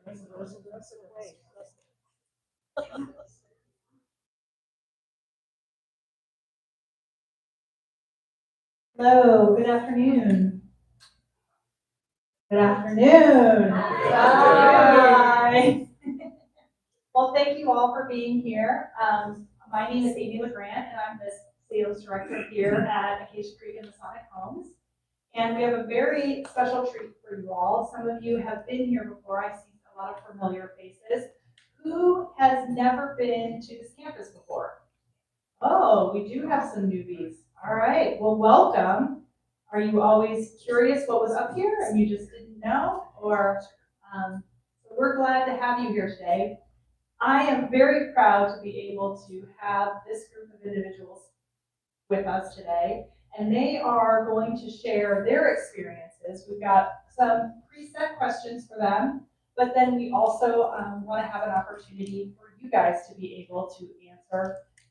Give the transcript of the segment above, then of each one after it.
Hello, good afternoon. Good afternoon. Hi. Well, thank you all for being here. My name is Amy LeGrand, and I'm the sales director here at Acacia Creek and Masonic Homes. And we have a very special treat for you all. Some of you have been here before. I see a lot of familiar faces. Who has never been to this campus before? Oh, we do have some newbies. All right, well, welcome. Are you always curious what was up here and you just didn't know? Or so we're glad to have you here today. I am very proud to be able to have this group of individuals with us today, and they are going to share their experiences. We've got some preset questions for them, but then we also want to have an opportunity for you guys to be able to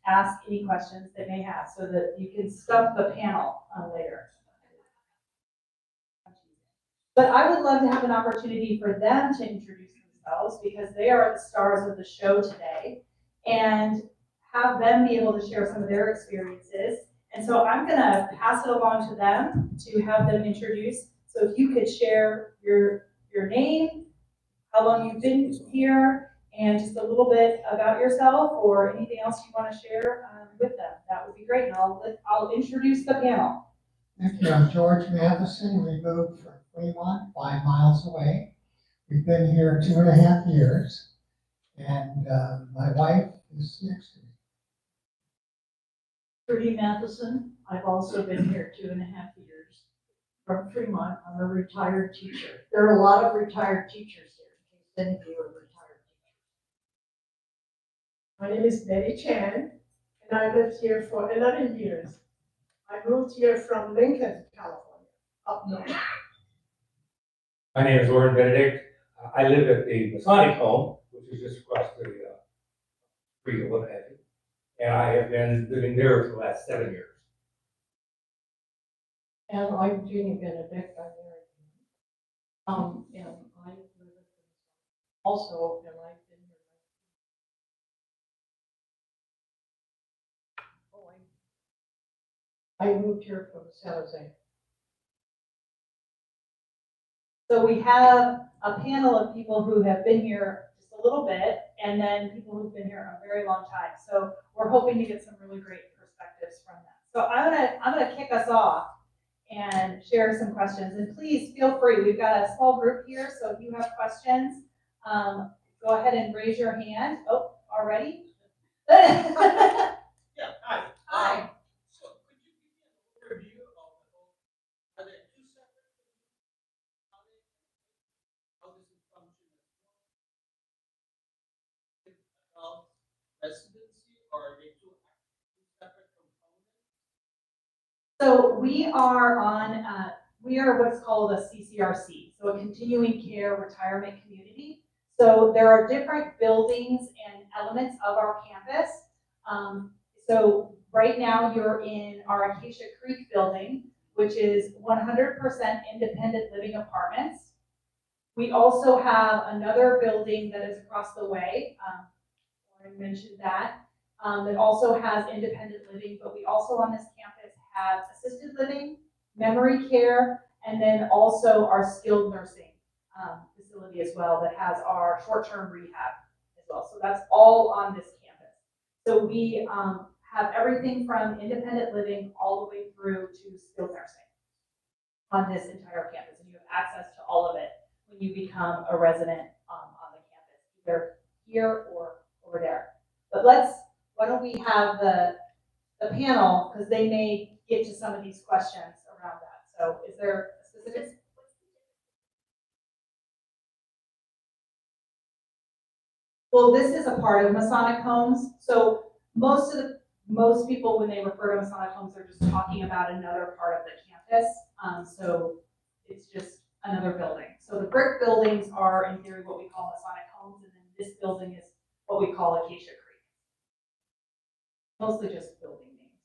ask any questions they may have so that you can stump the panel later. But I would love to have an opportunity for them to introduce themselves because they are the stars of the show today, and have them be able to share some of their experiences. And so I'm going to pass it along to them to have them introduce. So if you could share your name, how long you've been here, and just a little bit about yourself or anything else you want to share with them, that would be great. And I'll introduce the panel. Thank you. I'm George Matheson. We moved from Fremont, 5 miles away. We've been here 2.5 years, and my wife is next to me. Trudy Matheson. I've also been here 2.5 years from Fremont. I'm a retired teacher. There are a lot of retired teachers here, in case any of you are retired teachers. My name is Betty Chan, and I lived here for 11 years. I moved here from Lincoln, California, up north. My name is Warren Benedict. I live at the Masonic Home, which is just across the street of what have you. And I have been living there for the last 7 years. And I'm Jeannie Benedict. I'm married. And I live also, and I've been here. I moved here from San Jose. So we have a panel of people who have been here just a little bit, and then people who've been here a very long time. So we're hoping to get some really great perspectives from them. So I'm gonna kick us off and share some questions. And please feel free. We've got a small group here, so if you have questions, go ahead and raise your hand. Oh, already? Yeah, hi. Hi. So could you give me an overview of the whole, are there two separate how does it function as adult residency, or are they two separate components? So we are what's called a CCRC, so a continuing care retirement community. So there are different buildings and elements of our campus. So right now you're in our Acacia Creek building, which is 100% independent living apartments. We also have another building that is across the way. Lauren mentioned that also has independent living, but we also on this campus have assisted living, memory care, and then also our skilled nursing facility as well that has our short-term rehab as well. So that's all on this campus. So we have everything from independent living all the way through to skilled nursing on this entire campus, and you have access to all of it when you become a resident on the campus, either here or over there. But why don't we have the panel, because they may get to some of these questions around that. So is there a specific? Well, this is a part of Masonic Homes. So most people, when they refer to Masonic Homes, they're just talking about another part of the campus. So it's just another building. So the brick buildings are, in theory, what we call Masonic Homes, and then this building is what we call Acacia Creek. Mostly just building names.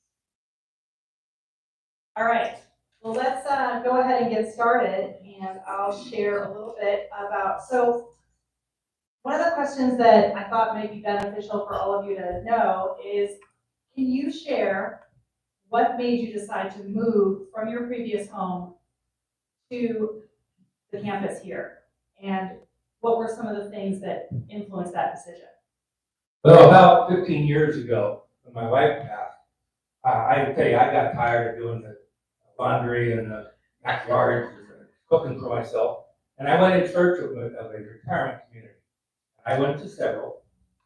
All right. Well, let's go ahead and get started, and I'll share a little bit about. So the questions that I thought might be beneficial for all of you to know is, can you share what made you decide to move from your previous home to the campus here? And what were some of the things that influenced that decision? Well, about 15 years ago, when my wife passed, I tell you, I got tired of doing the laundry and the backyard, cooking for myself, and I went in search of a retirement community. I went to several,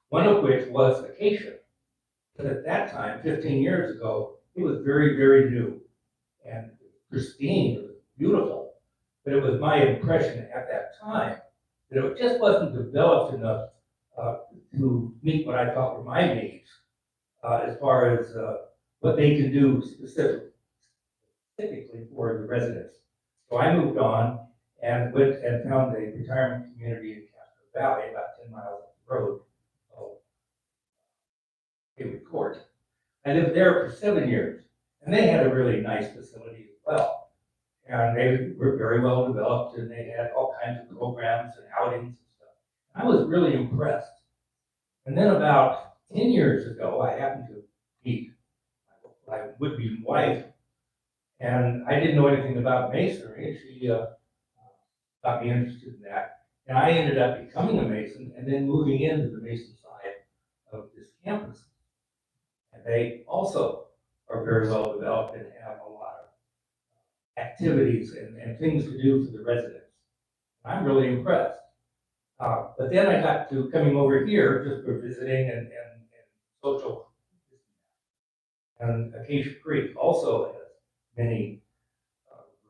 one of which was Acacia. But at that time, 15 years ago, it was very, very new and pristine, it was beautiful. But it was my impression at that time that it just wasn't developed enough to meet what I thought were my needs as far as what they can do specifically for the residents. So I moved on and went and found a retirement community in Castro Valley, about 10 miles up the road, called Hayward Court. I lived there for 7 years, and they had a really nice facility as well. And they were very well developed, and they had all kinds of programs and outings and stuff. I was really impressed. And then about 10 years ago, I happened to meet my would-be wife, and I didn't know anything about masonry, and she got me interested in that. And I ended up becoming a Mason and then moving into the Mason side of this campus. And they also are very well developed and have a lot of activities and things to do for the residents. I'm really impressed. But then I got to coming over here just for visiting and social. And Acacia Creek also has many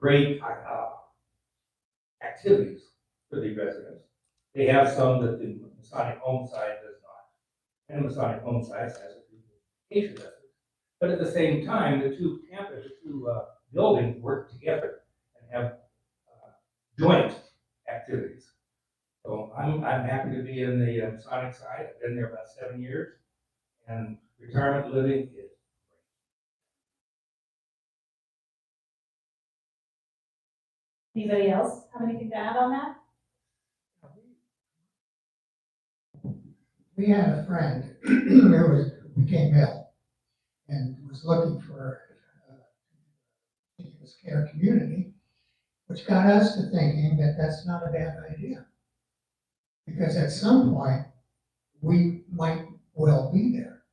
great activities for the residents. They have some that the Masonic Home side does not. And the Masonic Home side has a few Acacia residents. But at the same time, the two buildings work together and have joint activities. So I'm happy to be in the Masonic side. I've been there about 7 years, and retirement living is Anybody else have anything to add on that? We had a friend who became ill and was looking for a continuous care community, which got us to thinking that that's not a bad idea. Because at some point, we might well be there.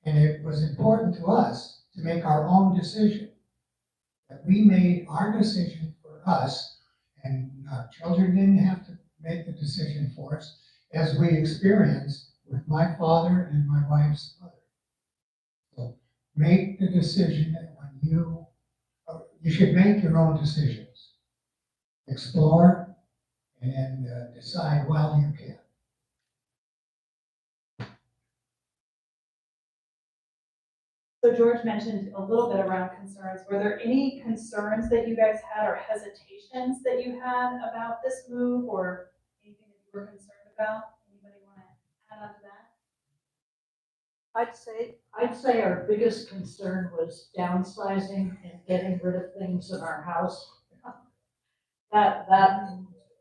And it was important to us to make our own decision. That we made our decision for us, and our children didn't have to make the decision for us, as we experienced with my father and my wife's mother. So make the decision that when you should make your own decisions. Explore and decide while you can. So George mentioned a little bit around concerns. Were there any concerns that you guys had or hesitations that you had about this move or anything that you were concerned about? Anybody want to add on to that? I'd say our biggest concern was downsizing and getting rid of things in our house. That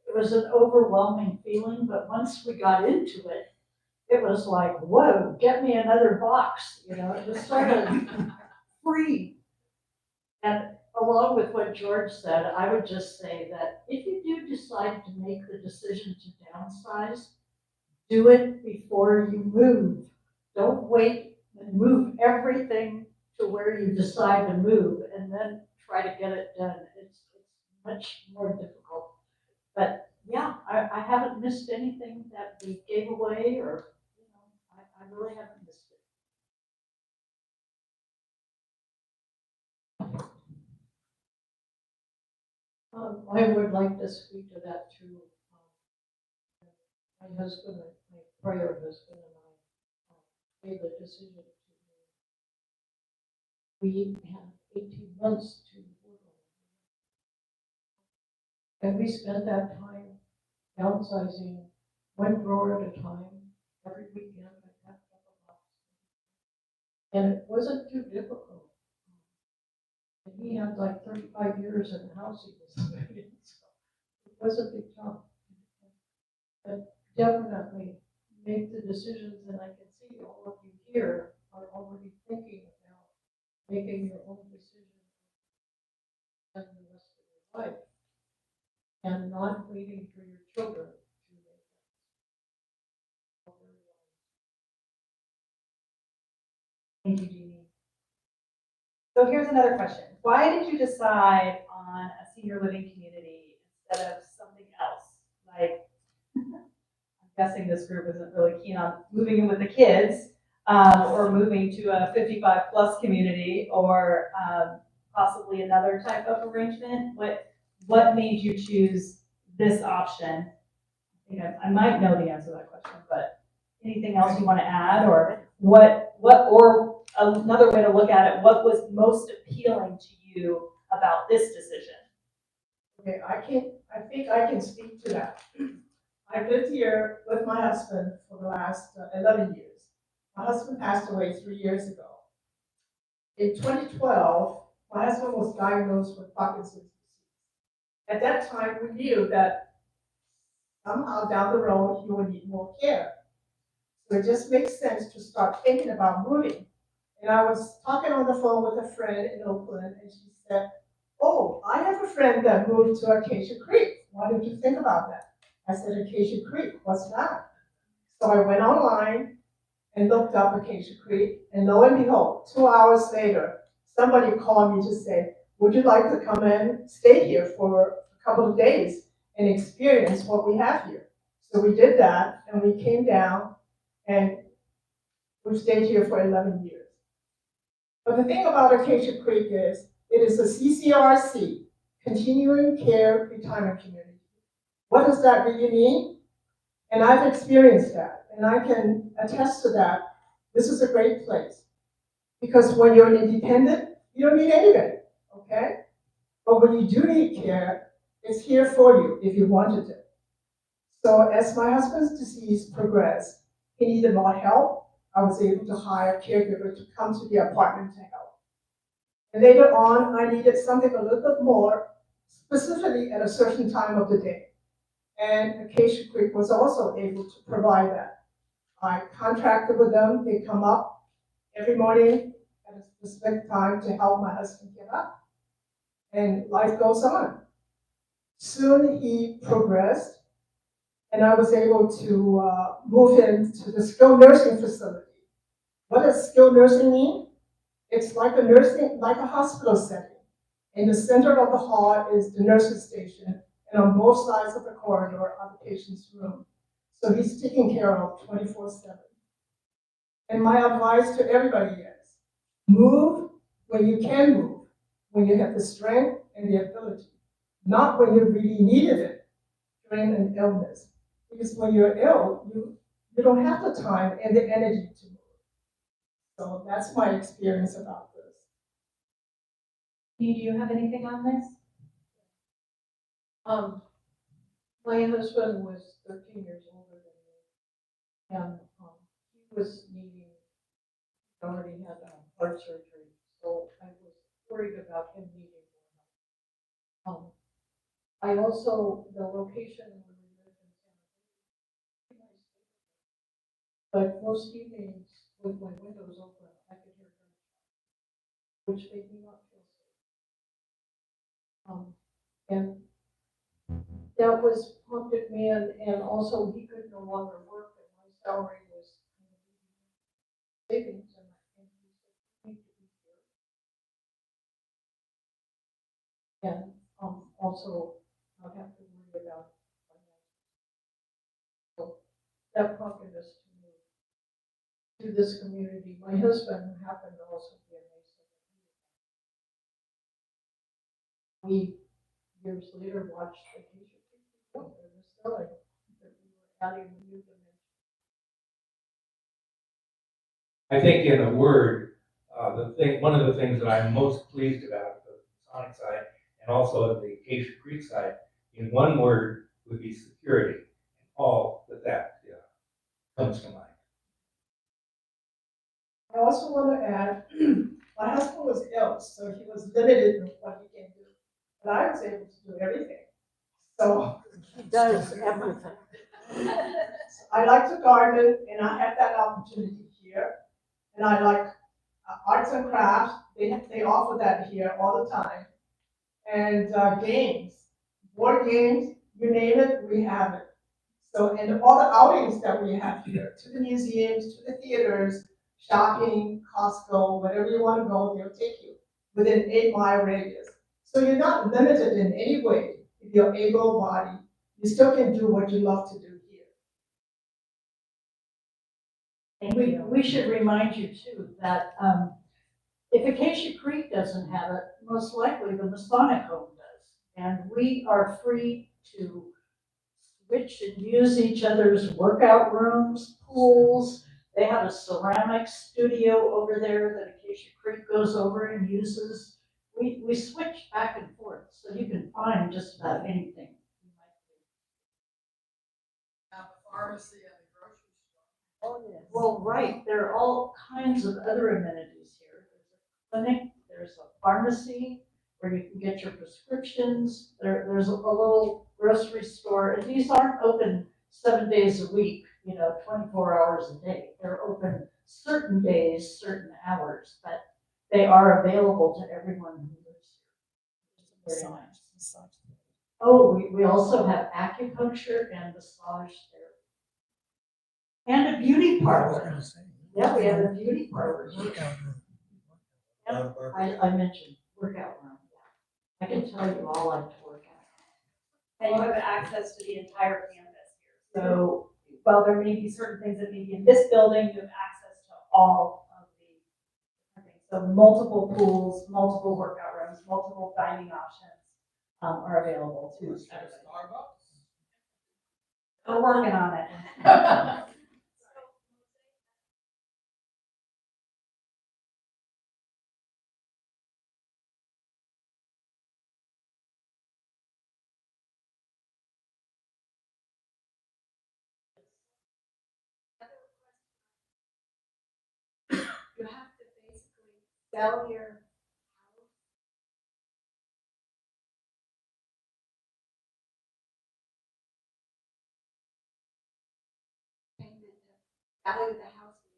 it was an overwhelming feeling, but once we got into it, it was like, whoa, get me another box, it was sort of free. And along with what George said, I would just say that if you do decide to make the decision to downsize, do it before you move. Don't wait and move everything to where you decide to move and then try to get it done. It's much more difficult. But yeah, I haven't missed anything that we gave away or, I really haven't missed it. I would like to speak to that too. My husband, my prior husband and I made the decision to we had 18 months to work on it. And we spent that time downsizing one drawer at a time. Every weekend I packed up a box. And it wasn't too difficult. And he had like 35 years in the house he was living in, so it wasn't big tough. But definitely make the decisions, and I can see all of you here are already thinking about making your own decisions and the rest of your life, and not waiting for your children to make that. Thank you, Jeannie. So here's another question. Why did you decide on a senior living community instead of something else? Like, I'm guessing this group isn't really keen on moving in with the kids, or moving to a 55+ community, or possibly another type of arrangement. What made you choose this option? You know, I might know the answer to that question, but anything else you want to add, or or another way to look at it, what was most appealing to you about this decision? Okay, I think I can speak to that. I've lived here with my husband for the last 11 years. My husband passed away 3 years ago. In 2012, my husband was diagnosed with Parkinson's disease. At that time, we knew that somehow down the road, he would need more care. So it just makes sense to start thinking about moving. And I was talking on the phone with a friend in Oakland, and she said, "Oh, I have a friend that moved to Acacia Creek. Why don't you think about that?" I said, "Acacia Creek, what's that?" So I went online and looked up Acacia Creek, and lo and behold, 2 hours later, somebody called me to say, "Would you like to come and stay here for a couple of days and experience what we have here?" So we did that, and we came down, and we've stayed here for 11 years. But the thing about Acacia Creek is, it is a CCRC, Continuing Care Retirement Community. What does that really mean? And I've experienced that, and I can attest to that. This is a great place. Because when you're an independent, you don't need anybody, okay? But when you do need care, it's here for you if you wanted it. So as my husband's disease progressed, he needed more help. I was able to hire a caregiver to come to the apartment to help. And later on, I needed something a little bit more, specifically at a certain time of the day. And Acacia Creek was also able to provide that. I contracted with them. They come up every morning at a specific time to help my husband get up. And life goes on. Soon he progressed, and I was able to move him to the skilled nursing facility. What does skilled nursing mean? It's like like a hospital setting. In the center of the hall is the nursing station, and on both sides of the corridor are the patient's room. So he's taken care of 24/7. And my advice to everybody is, move when you can move, when you have the strength and the ability, not when you really needed it during an illness. Because when you're ill, you don't have the time and the energy to move. So that's my experience about this. Do you have anything on this? My husband was 13 years older than me, and he was already had heart surgery, so I was worried about him needing more help. I also, the location where we lived in San Jose, but most evenings with my windows open, I could hear gunshots, which made me not feel safe. And that was haunted me, and also he could no longer work, and my salary was savings, and he said, "You need to be here." And also not have to worry about finances. So that prompted us to move to this community. My husband happened to also be a Mason. We years later watched the Acacia Creek report and the story that we were adding a new dimension. I think in a word, one of the things that I'm most pleased about the Sonic side and also the Acacia Creek side, in one word, would be security. And all that comes to mind. I also want to add, my husband was ill, so he was limited in what he can do. But I was able to do everything. So He does everything. I like to garden, and I have that opportunity here. And I like arts and crafts, they offer that here all the time. And games, board games, you name it, we have it. So, and all the outings that we have here, to the museums, to the theaters, shopping, Costco, whatever you want to go, they'll take you within 8 mile radius. So you're not limited in any way. If you're able-bodied, you still can do what you love to do here. And we should remind you too, that, if Acacia Creek doesn't have it, most likely the Masonic Home does. And we are free to switch and use each other's workout rooms, pools. They have a ceramic studio over there that Acacia Creek goes over and uses. We switch back and forth, so you can find just about anything. Have a pharmacy and a grocery store. Oh, yes. Well, right, there are all kinds of other amenities here. There's a clinic, there's a pharmacy where you can get your prescriptions. There's a little grocery store, and these aren't open 7 days a week, 24 hours a day. They're open certain days, certain hours, but they are available to everyone who lives here. Very nice. Oh, we also have acupuncture and massage therapy. And a beauty parlor. Yeah, we have a beauty parlor. Yep, I mentioned workout room. I can tell you all like to work out. And you have access to the entire campus here. So while there may be certain things that may be in this building, you have access to all of the things. So multiple pools, multiple workout rooms, multiple dining options are available to everybody. Starbucks. We're working on it. You have to basically sell your house. Paying the value of the house and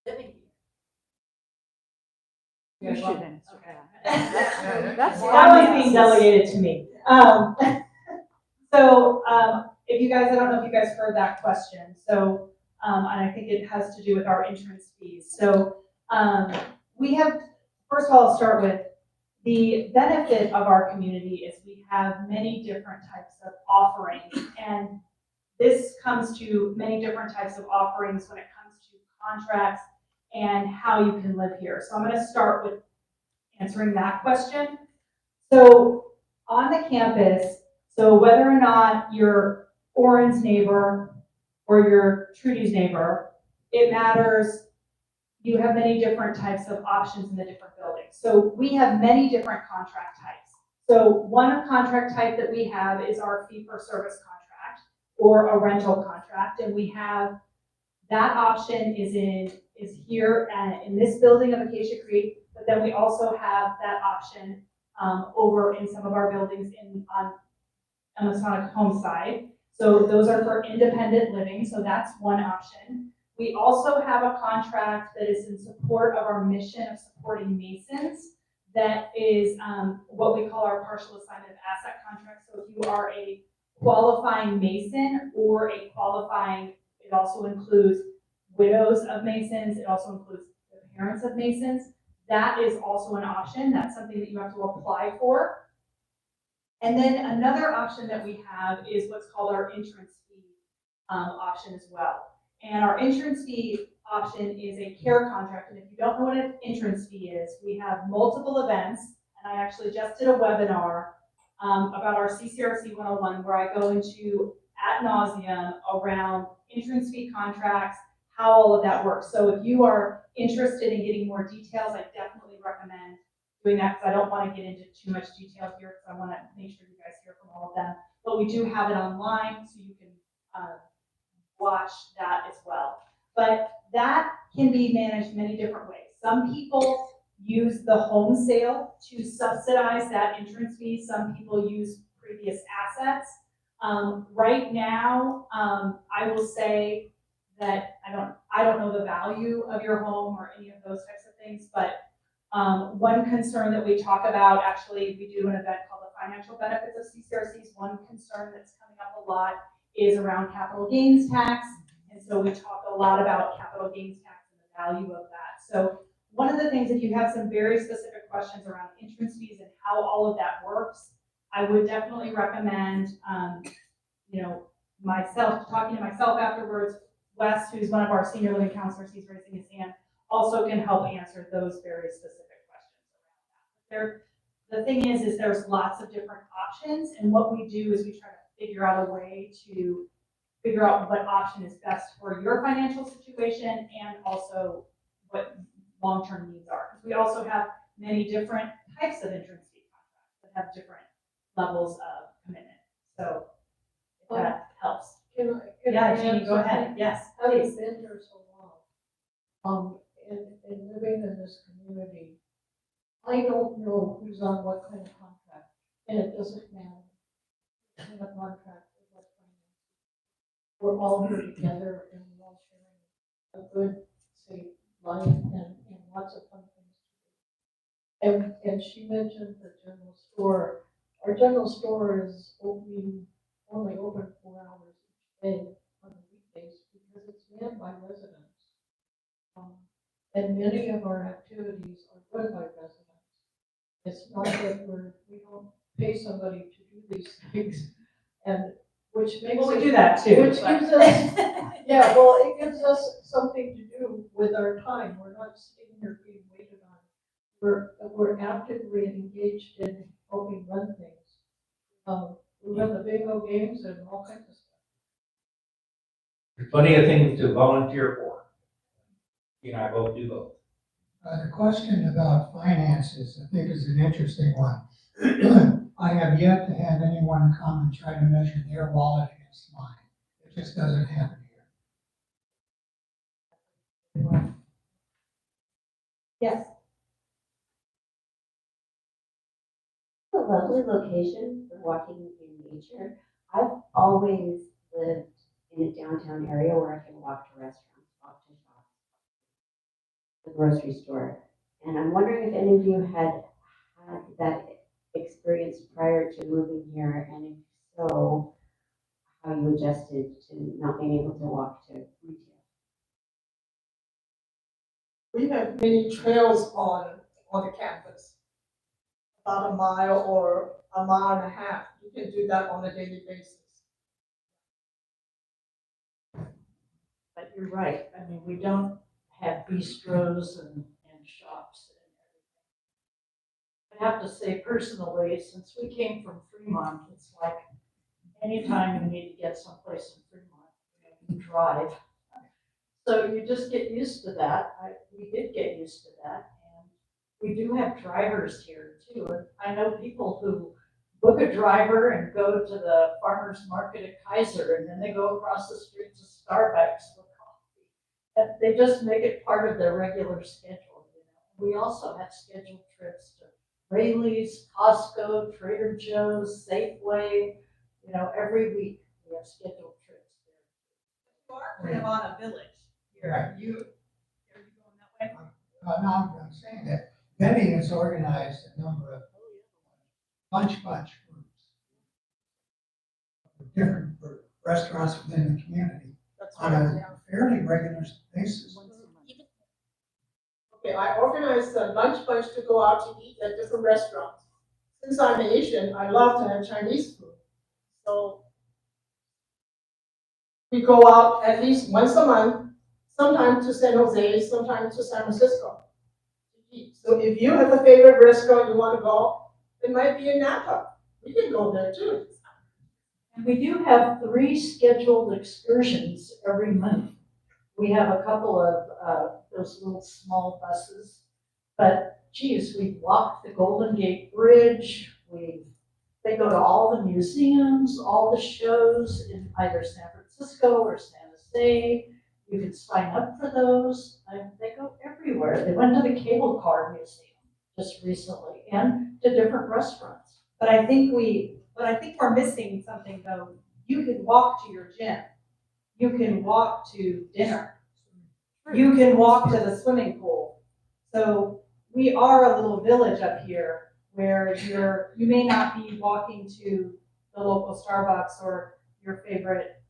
land. Living here. You should answer That was being delegated to me. If you guys, I don't know if you guys heard that question. So, and I think it has to do with our entrance fees. So, we have, first of all, I'll start with the benefit of our community is we have many different types of offerings. And this comes to many different types of offerings when it comes to contracts and how you can live here. So I'm going to start with answering that question. So on the campus, so whether or not you're Oren's neighbor or you're Trudy's neighbor, it matters. You have many different types of options in the different buildings. So we have many different contract types. So one contract type that we have is our fee-for-service contract or a rental contract, and we have that option is here in this building of Acacia Creek, but then we also have that option over in some of our buildings on Masonic Home side. So those are for independent living, so that's one option. We also have a contract that is in support of our mission of supporting Masons. That is what we call our partial assignment of asset contract. So if you are a qualifying Mason or a qualifying, it also includes widows of Masons, it also includes the parents of Masons. That is also an option. That's something that you have to apply for. And then another option that we have is what's called our entrance fee option as well. And our entrance fee option is a care contract. And if you don't know what an entrance fee is, we have multiple events. And I actually just did a webinar about our CCRC 101 where I go into ad nauseum around entrance fee contracts, how all of that works. So if you are interested in getting more details, I definitely recommend doing that because I don't want to get into too much detail here because I want to make sure you guys hear from all of them. But we do have it online so you can watch that as well. But that can be managed many different ways. Some people use the home sale to subsidize that entrance fee. Some people use previous assets. Right now, I will say that I don't know the value of your home or any of those types of things, but one concern that we talk about, actually, we do an event called the Financial Benefits of CCRCs. One concern that's coming up a lot is around capital gains tax. And so we talk a lot about capital gains tax and the value of that. So one of the things, if you have some very specific questions around entrance fees and how all of that works, I would definitely recommend, talking to myself afterwards. Wes, who's one of our senior living counselors, he's raising his hand, also can help answer those very specific questions around that. The thing is there's lots of different options, and what we do is we try to figure out a way to figure out what option is best for your financial situation and also what long-term needs are. Because we also have many different types of entrance fee contracts that have different levels of commitment. So if that helps. Can Yeah, I Jeannie, add go ahead. something? Yes, Having please. been here so long, and living in this community, I don't know who's on what kind of contract, and it doesn't matter. What kind of contract or what kind of- We're all here together and we're all sharing a good, safe life and lots of fun things. And she mentioned the general store. Our general store is only open 4 hours each day on the weekdays because it's manned by residents. And many of our activities are run by residents. It's not that we don't pay somebody to do these things, and which makes Well, we it- do that too. Which gives us, yeah, well, it gives us something to do with our time. We're not sitting here being waited on. We're actively engaged in helping run things. We run the bingo games and all kinds of stuff. There's plenty of things to volunteer for. You and I both do both. The question about finances, I think, is an interesting one. I have yet to have anyone come and try to measure their wallet against mine. It just doesn't happen here. Yes. A lovely location for walking in nature. I've always lived in a downtown area where I can walk to restaurants, walk to shops, the grocery store. And I'm wondering if any of you had that experience prior to moving here, and if so, how you adjusted to not being able to walk to retail. We have many trails on the campus, about a mile or a mile and a half. You can do that on a daily basis. But you're right, I mean, we don't have bistros and shops and everything. I have to say personally, since we came from Fremont, it's like anytime you need to get someplace in Fremont, you drive. So you just get used to that. We did get used to that, and we do have drivers here too. And I know people who book a driver and go to the farmer's market at Kaiser, and then they go across the street to Starbucks for coffee. And they just make it part of their regular schedule. We also have scheduled trips to Rayleigh's, Costco, Trader Joe's, Safeway. Every week we have scheduled trips there. You are kind of on a village here. Are you going that way? No, I'm saying that Betty has organized a number of bunch groups. Different restaurants within the community That's on a fairly regular basis. Okay, I organized a lunch bunch to go out to eat at different restaurants. Since I'm Asian, I love to have Chinese food. So we go out at least once a month, sometimes to San Jose, sometimes to San Francisco to eat. So if you have a favorite restaurant you want to go, it might be in Napa. We can go there too. And we do have 3 scheduled excursions every month. We have a couple of those little small buses, but geez, we walked the Golden Gate Bridge. They go to all the museums, all the shows in either San Francisco or San Jose. You can sign up for those. They go everywhere. They went to the Cable Car Museum just recently and to different restaurants. But I think we're missing something though, you can walk to your gym. You can walk to dinner. You can walk to the swimming pool. So we are a little village up here where you may not be walking to the local Starbucks or your favorite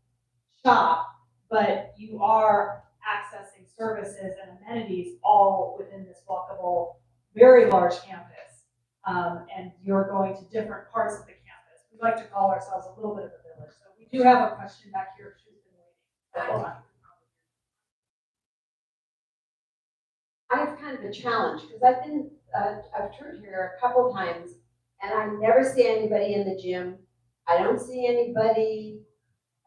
shop, but you are accessing services and amenities all within this walkable, very large campus. And you're going to different parts of the campus. We like to call ourselves a little bit of a village. So we do have a question back here. Who's been waiting? Hold on. I have kind of a challenge, because I've toured here a couple times, and I never see anybody in the gym. I don't see anybody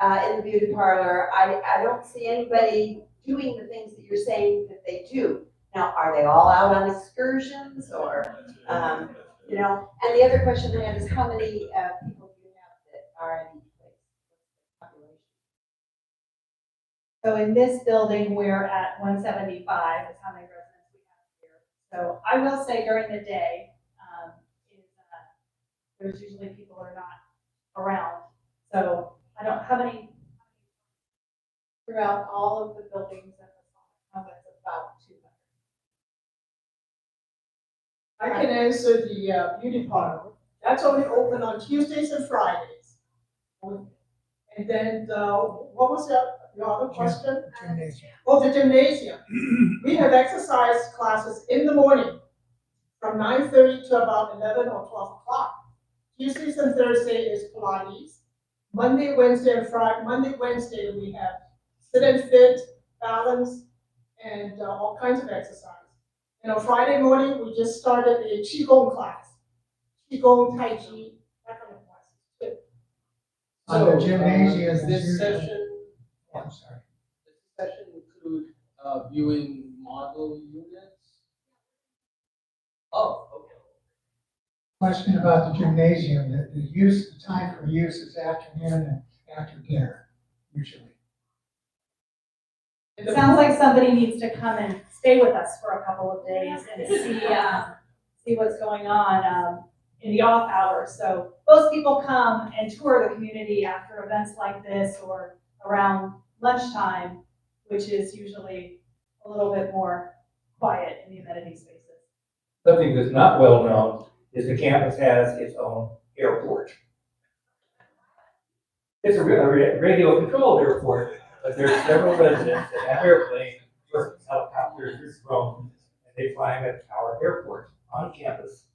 in the beauty parlor. I don't see anybody doing the things that you're saying that they do. Now, are they all out on excursions, or, you know? And the other question I have is, how many people do you have that are in each place? Population. So in this building, we're at 175 is how many residents we have here. So I will say during the day, there's usually people who are not around. So I don't, how many? Throughout all of the buildings at the complex, about 200. I can answer the beauty parlor. That's only open on Tuesdays and Fridays. And then, what was the other question? Gymnasium. Oh, the gymnasium. We have exercise classes in the morning from 9:30 to about 11 or 12 o'clock. Tuesdays and Thursday is Pilates. Monday, Wednesday, and Friday. Monday, Wednesday, we have sit and fit, balance, and all kinds of exercise. And on Friday morning, we just started a Qigong class. Qigong, Tai Chi, that kind of classes too. On the gymnasium Does is this usually- session, Oh, I'm sorry. does this session include viewing model units? Oh, okay. Question about the gymnasium, the time for use is afternoon and after dinner, usually. It sounds like somebody needs to come and stay with us for a couple of days and see what's going on in the off hours. So most people come and tour the community after events like this or around lunchtime, which is usually a little bit more quiet in the amenity spaces. Something that's not well known is the campus has its own airport. It's a radio controlled airport, but there's several residents that have airplanes, or helicopters, or drones, and they fly them at our airport on campus.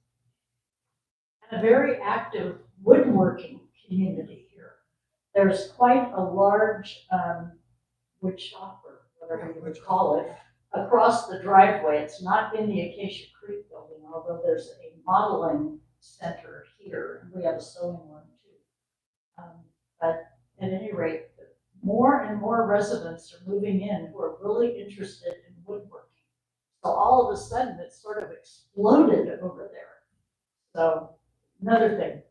And a very active woodworking community here. There's quite a large wood shop, or whatever you would call it, across the driveway. It's not in the Acacia Creek building, although there's a modeling center here, and we have a sewing one too. But at any rate, more and more residents are moving in who are really interested in woodworking. So all of a sudden, it's sort of exploded over there. So another thing.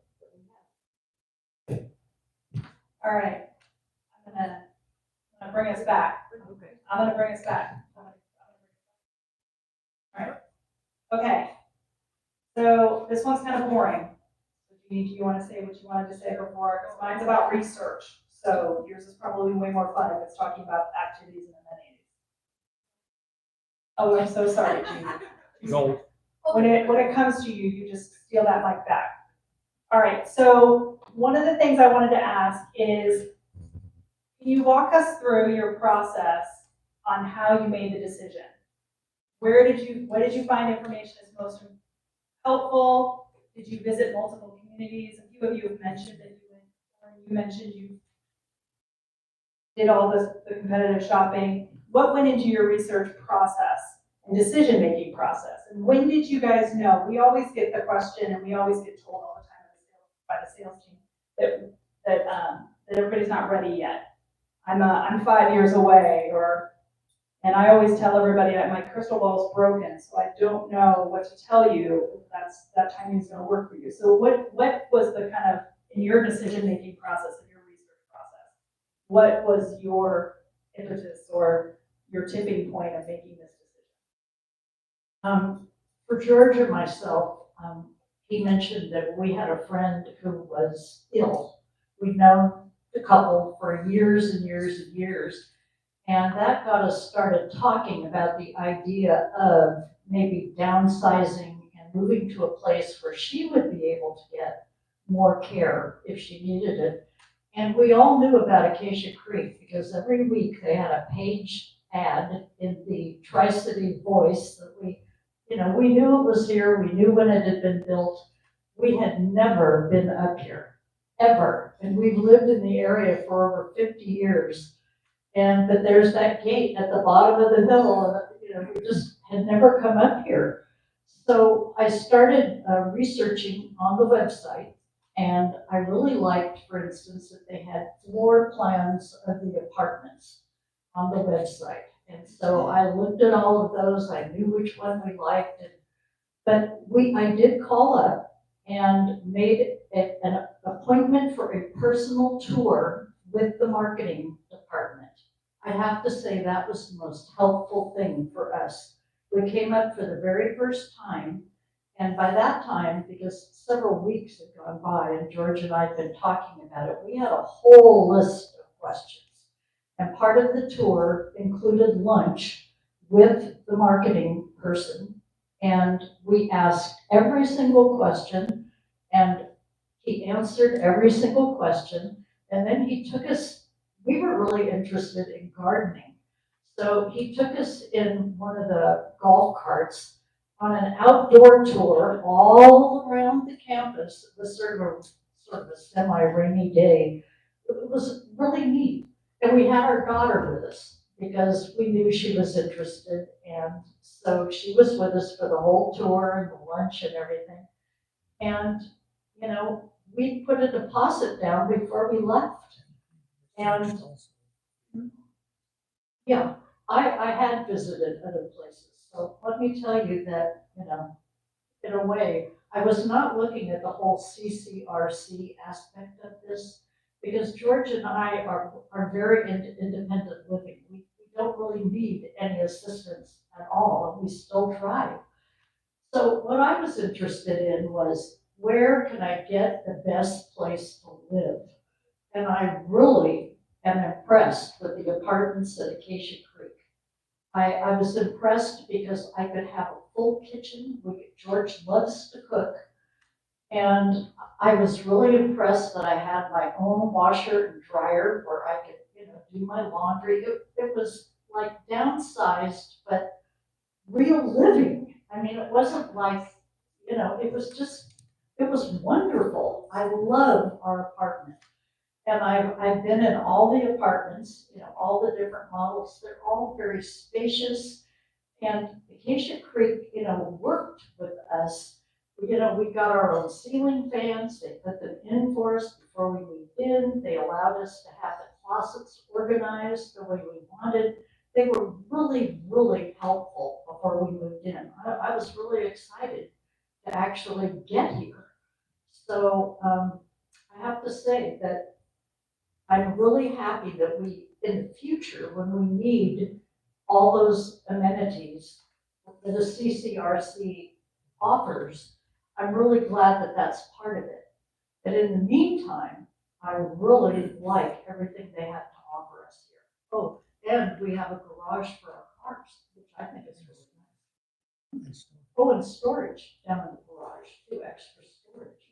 All right, I'm gonna bring us back. Okay. I'm gonna bring us back. All right, okay. So this one's kind of boring. Do you want to say what you wanted to say before? Because mine's about research. So yours is probably way more fun if it's talking about activities and amenities. Oh, I'm so sorry, Jean. No. When it comes to you, you just steal that mic back. All right, so one of the things I wanted to ask is, can you walk us through your process on how you made the decision? What did you find information is most helpful? Did you visit multiple communities? A few of you have mentioned that you did all the competitive shopping. What went into your research process and decision-making process? And when did you guys know? We always get the question, and we always get told all the time by the sales team that everybody's not ready yet. I'm 5 years away, and I always tell everybody that my crystal ball is broken, so I don't know what to tell you if that timing is going to work for you. So what was the kind of, in your decision-making process, in your research process, what was your impetus or your tipping point of making this decision? For George and myself, he mentioned that we had a friend who was ill. We'd known couple for years and years and years. And that got us started talking about the idea of maybe downsizing and moving to a place where she would be able to get more care if she needed it. And we all knew about Acacia Creek because every week they had a page ad in the Tri-City Voice that we knew it was here, we knew when it had been built. We had never been up here, ever. And we've lived in the area for over 50 years. But there's that gate at the bottom of the hill, and, we just had never come up here. So I started researching on the website, and I really liked, for instance, that they had floor plans of the apartments on the website. And so I looked at all of those, I knew which one we liked, but I did call up and made an appointment for a personal tour with the marketing department. I have to say that was the most helpful thing for us. We came up for the very first time, and by that time, because several weeks had gone by and George and I had been talking about it, we had a whole list of questions. And part of the tour included lunch with the marketing person, and we asked every single question, and he answered every single question, and then he took us, we were really interested in gardening. So he took us in one of the golf carts on an outdoor tour all around the campus. It was sort of a semi-rainy day. It was really neat. And we had our daughter with us because we knew she was interested. And so she was with us for the whole tour and the lunch and everything. And, we put a deposit down before we left. And yeah, I had visited other places. So let me tell you that, in a way, I was not looking at the whole CCRC aspect of this because George and I are very independent living. We don't really need any assistance at all, and we still thrive. So what I was interested in was, where can I get the best place to live? And I really am impressed with the apartments at Acacia Creek. I was impressed because I could have a full kitchen. George loves to cook. And I was really impressed that I had my own washer and dryer where I could, do my laundry. It was like downsized, but real living. I mean, it wasn't like, it was wonderful. I love our apartment. And I've been in all the apartments, all the different models. They're all very spacious. And Acacia Creek, worked with us. We got our own ceiling fans. They put them in for us before we moved in. They allowed us to have the closets organized the way we wanted. They were really, really helpful before we moved in. I was really excited to actually get here. So I have to say that I'm really happy that in the future, when we need all those amenities that the CCRC offers, I'm really glad that that's part of it. But in the meantime, I really like everything they have to offer us here. Oh, and we have a garage for our cars, which I think is really nice. Oh, and storage down in the garage, 2 extra storage.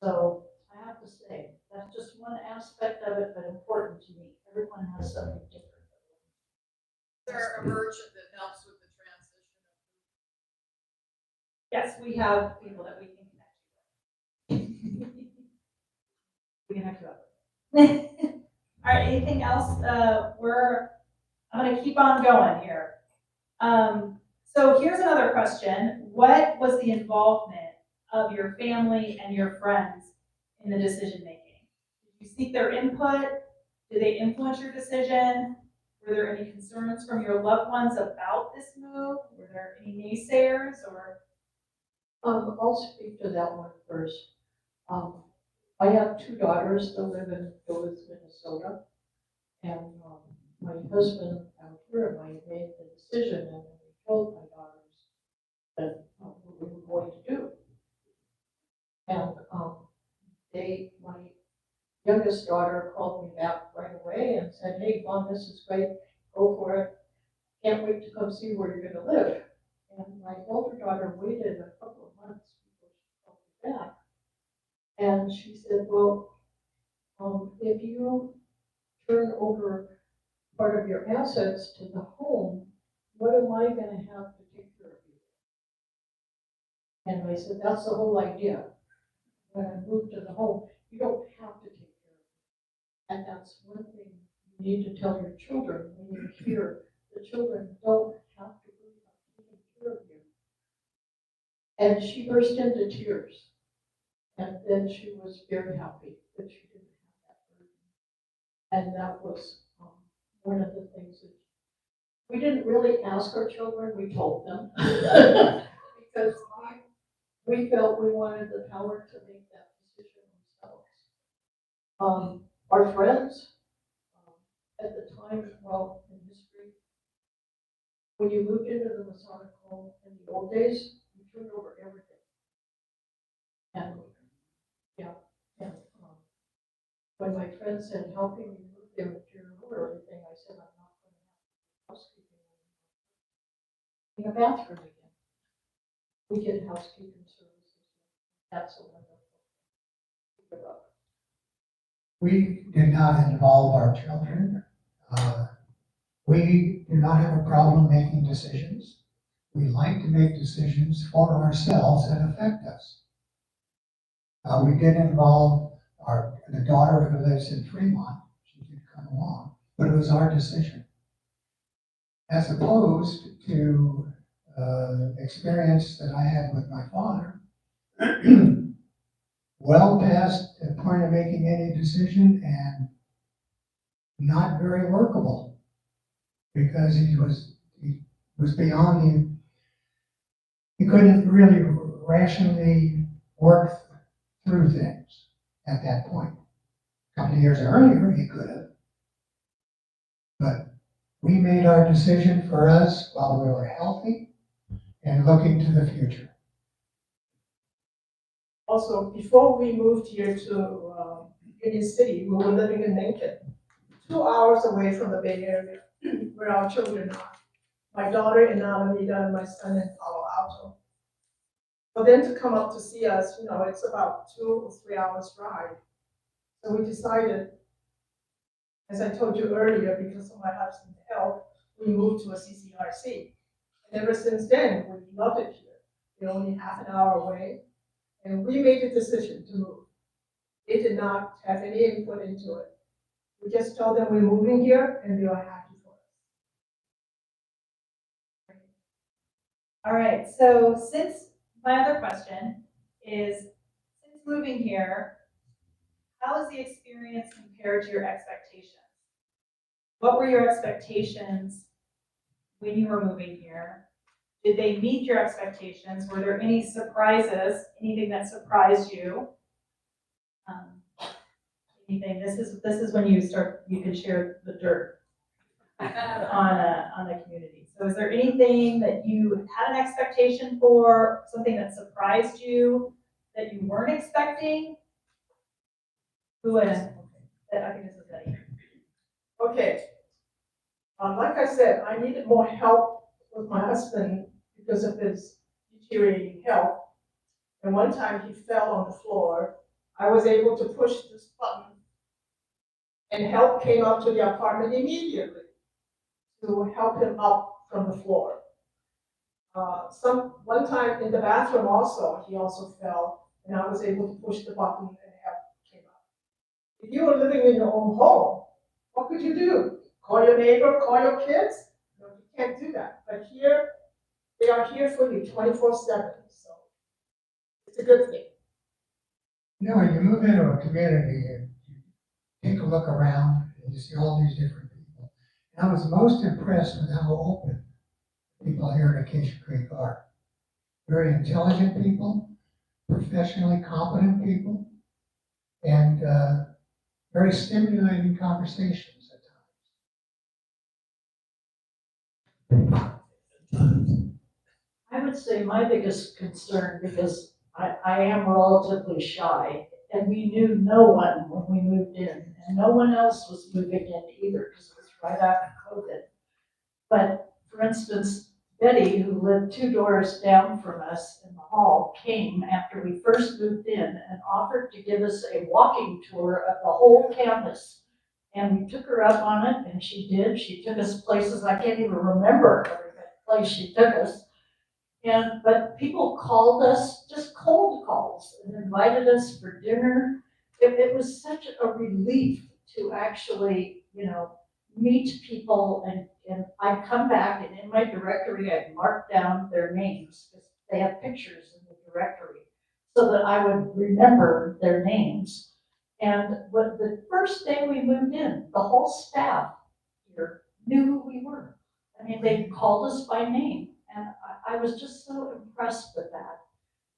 So I have to say, that's just one aspect of it, but important to me. Everyone has something different. Is there a merchant that helps with the transition? Yes, we have people that we can connect you with. We can hook you up. All right, anything else? I'm gonna keep on going here. So here's another question. What was the involvement of your family and your friends in the decision making? Did you seek their input? Did they influence your decision? Were there any concerns from your loved ones about this move? Were there any naysayers or? I'll speak to that one first. I have 2 daughters that live in Duluth, Minnesota, and my husband out here and I made the decision, and we told my daughters that what we were going to do. And youngest daughter called me back right away and said, hey, Mom, this is great, go for it. Can't wait to come see where you're gonna live. And my older daughter waited a couple of months before she called me back. And she said, well, if you turn over part of your assets to the home, what am I gonna have to take care of you? And I said, that's the whole idea. When I moved to the home, you don't have to take care of it. And that's one thing you need to tell your children when you hear the children don't have to worry about taking care of you. And she burst into tears. And then she was very happy that she didn't have that burden. And that was one of the things that we didn't really ask our children, we told them. Because we felt we wanted the power to make that decision themselves. Our friends, at the time, well, in history, when you moved into the Masonic home in the old days, you turned over everything. And, yeah, and when my friend said, how can you move there with your or everything, I said, I'm not going to have housekeeping in a bathroom again. We did housekeeping services. That's a wonderful thing. We did not involve our children. We do not have a problem making decisions. We like to make decisions for ourselves that affect us. We did involve the daughter who lives in Fremont. She did come along, but it was our decision. As opposed to experience that I had with my father, well past the point of making any decision and not very workable because he was beyond him. He couldn't really rationally work through things at that point. A couple of years earlier, he could have. But we made our decision for us while we were healthy and looking to the future. Also, before we moved here to Union City, we were living in Lincoln, 2 hours away from the Bay Area, where our children are. My daughter in Alameda and my son in Palo Alto. For them to come up to see us, it's about 2 or 3 hours drive. So we decided, as I told you earlier, because of my husband's health, we moved to a CCRC. And ever since then, we love it here. We're only half an hour away. And we made the decision to move. They did not have any input into it. We just told them we're moving here and they are happy for us. All right, so my other question is, since moving here, how has the experience compared to your expectations? What were your expectations when you were moving here? Did they meet your expectations? Were there any surprises, anything that surprised you? Anything, this is when you can share the dirt on the community. So is there anything that you had an expectation for, something that surprised you, that you weren't expecting? Who is, I think this is Betty. Okay. Like I said, I needed more help with my husband because of his deteriorating health. And one time he fell on the floor. I was able to push this button and help came up to the apartment immediately to help him up from the floor. One time in the bathroom also, he also fell and I was able to push the button and help came up. If you were living in your own home, what could you do? Call your neighbor, call your kids? No, you can't do that. But here, they are here for you 24/7, so it's a good thing. When you move into a community and you take a look around and you see all these different people. And I was most impressed with how open people here at Acacia Creek are. Very intelligent people, professionally competent people, and very stimulating conversations at times. I would say my biggest concern, because I am relatively shy, and we knew no one when we moved in, and no one else was moving in either, because it was right after COVID. But for instance, Betty, who lived 2 doors down from us in the hall, came after we first moved in and offered to give us a walking tour of the whole campus. And we took her up on it, and she did. She took us places I can't even remember every place she took us. But people called us, just cold calls, and invited us for dinner. It was such a relief to actually, meet people, and I'd come back, and in my directory, I'd mark down their names, because they have pictures in the directory, so that I would remember their names. And the first day we moved in, the whole staff here knew who we were. I mean, they called us by name, and I was just so impressed with that,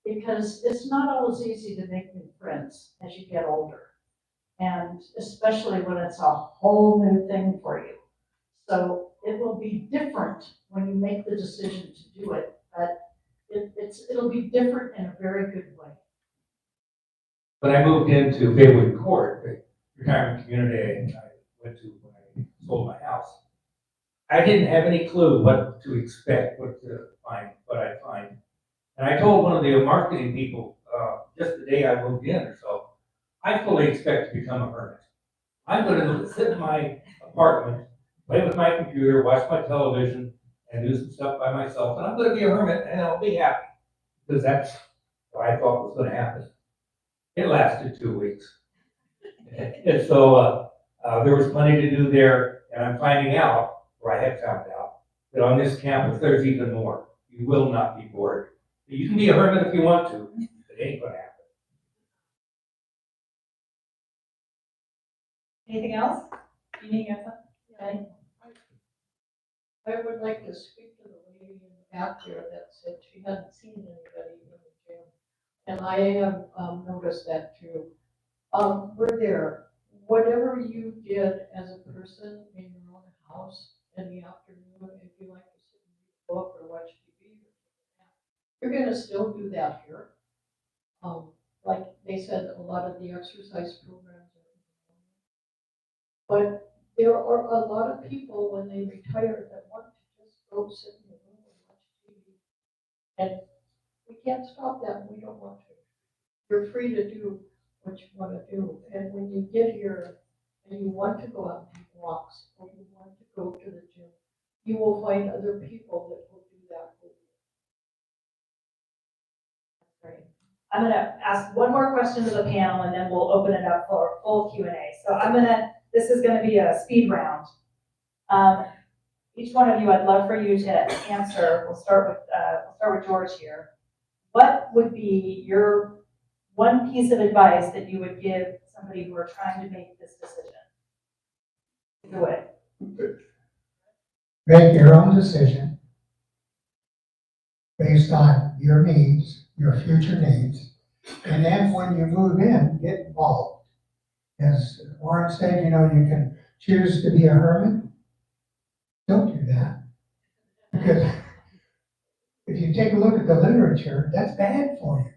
because it's not always easy to make new friends as you get older, and especially when it's a whole new thing for you. So it will be different when you make the decision to do it, but it'll be different in a very good way. When I moved into Baywood Court, the retirement community I went to when I sold my house, I didn't have any clue what to expect, what I'd find. And I told one of the marketing people, just the day I moved in or so, I fully expect to become a hermit. I'm gonna sit in my apartment, play with my computer, watch my television, and do some stuff by myself, and I'm gonna be a hermit, and I'll be happy. Because that's what I thought was gonna happen. It lasted 2 weeks. And so, there was plenty to do there, and I'm finding out, or I have found out, that on this campus, there's even more. You will not be bored. You can be a hermit if you want to, but it ain't gonna happen. Anything else? Jeannie, you have something? I would like to speak to the lady in the back there that said she hadn't seen anybody in the gym. And I have noticed that too. We're there. Whatever you did as a person in your own house in the afternoon, if you like to sit and read a book or watch TV, you're gonna still do that here. Like they said, a lot of the exercise programs are. But there are a lot of people when they retire that want to just go sit in the room and watch TV. And we can't stop that, and we don't want to. You're free to do what you want to do. And when you get here and you want to go out and take walks, or you want to go to the gym, you will find other people that will do that with you. Great. I'm gonna ask one more question to the panel, and then we'll open it up for full Q&A. So this is gonna be a speed round. Each one of you, I'd love for you to answer. We'll start with George here. What would be your one piece of advice that you would give somebody who are trying to make this decision? Do it. Make your own decision based on your needs, your future needs, and then when you move in, get involved. As Warren said, you can choose to be a hermit. Don't do that. Because if you take a look at the literature, that's bad for you.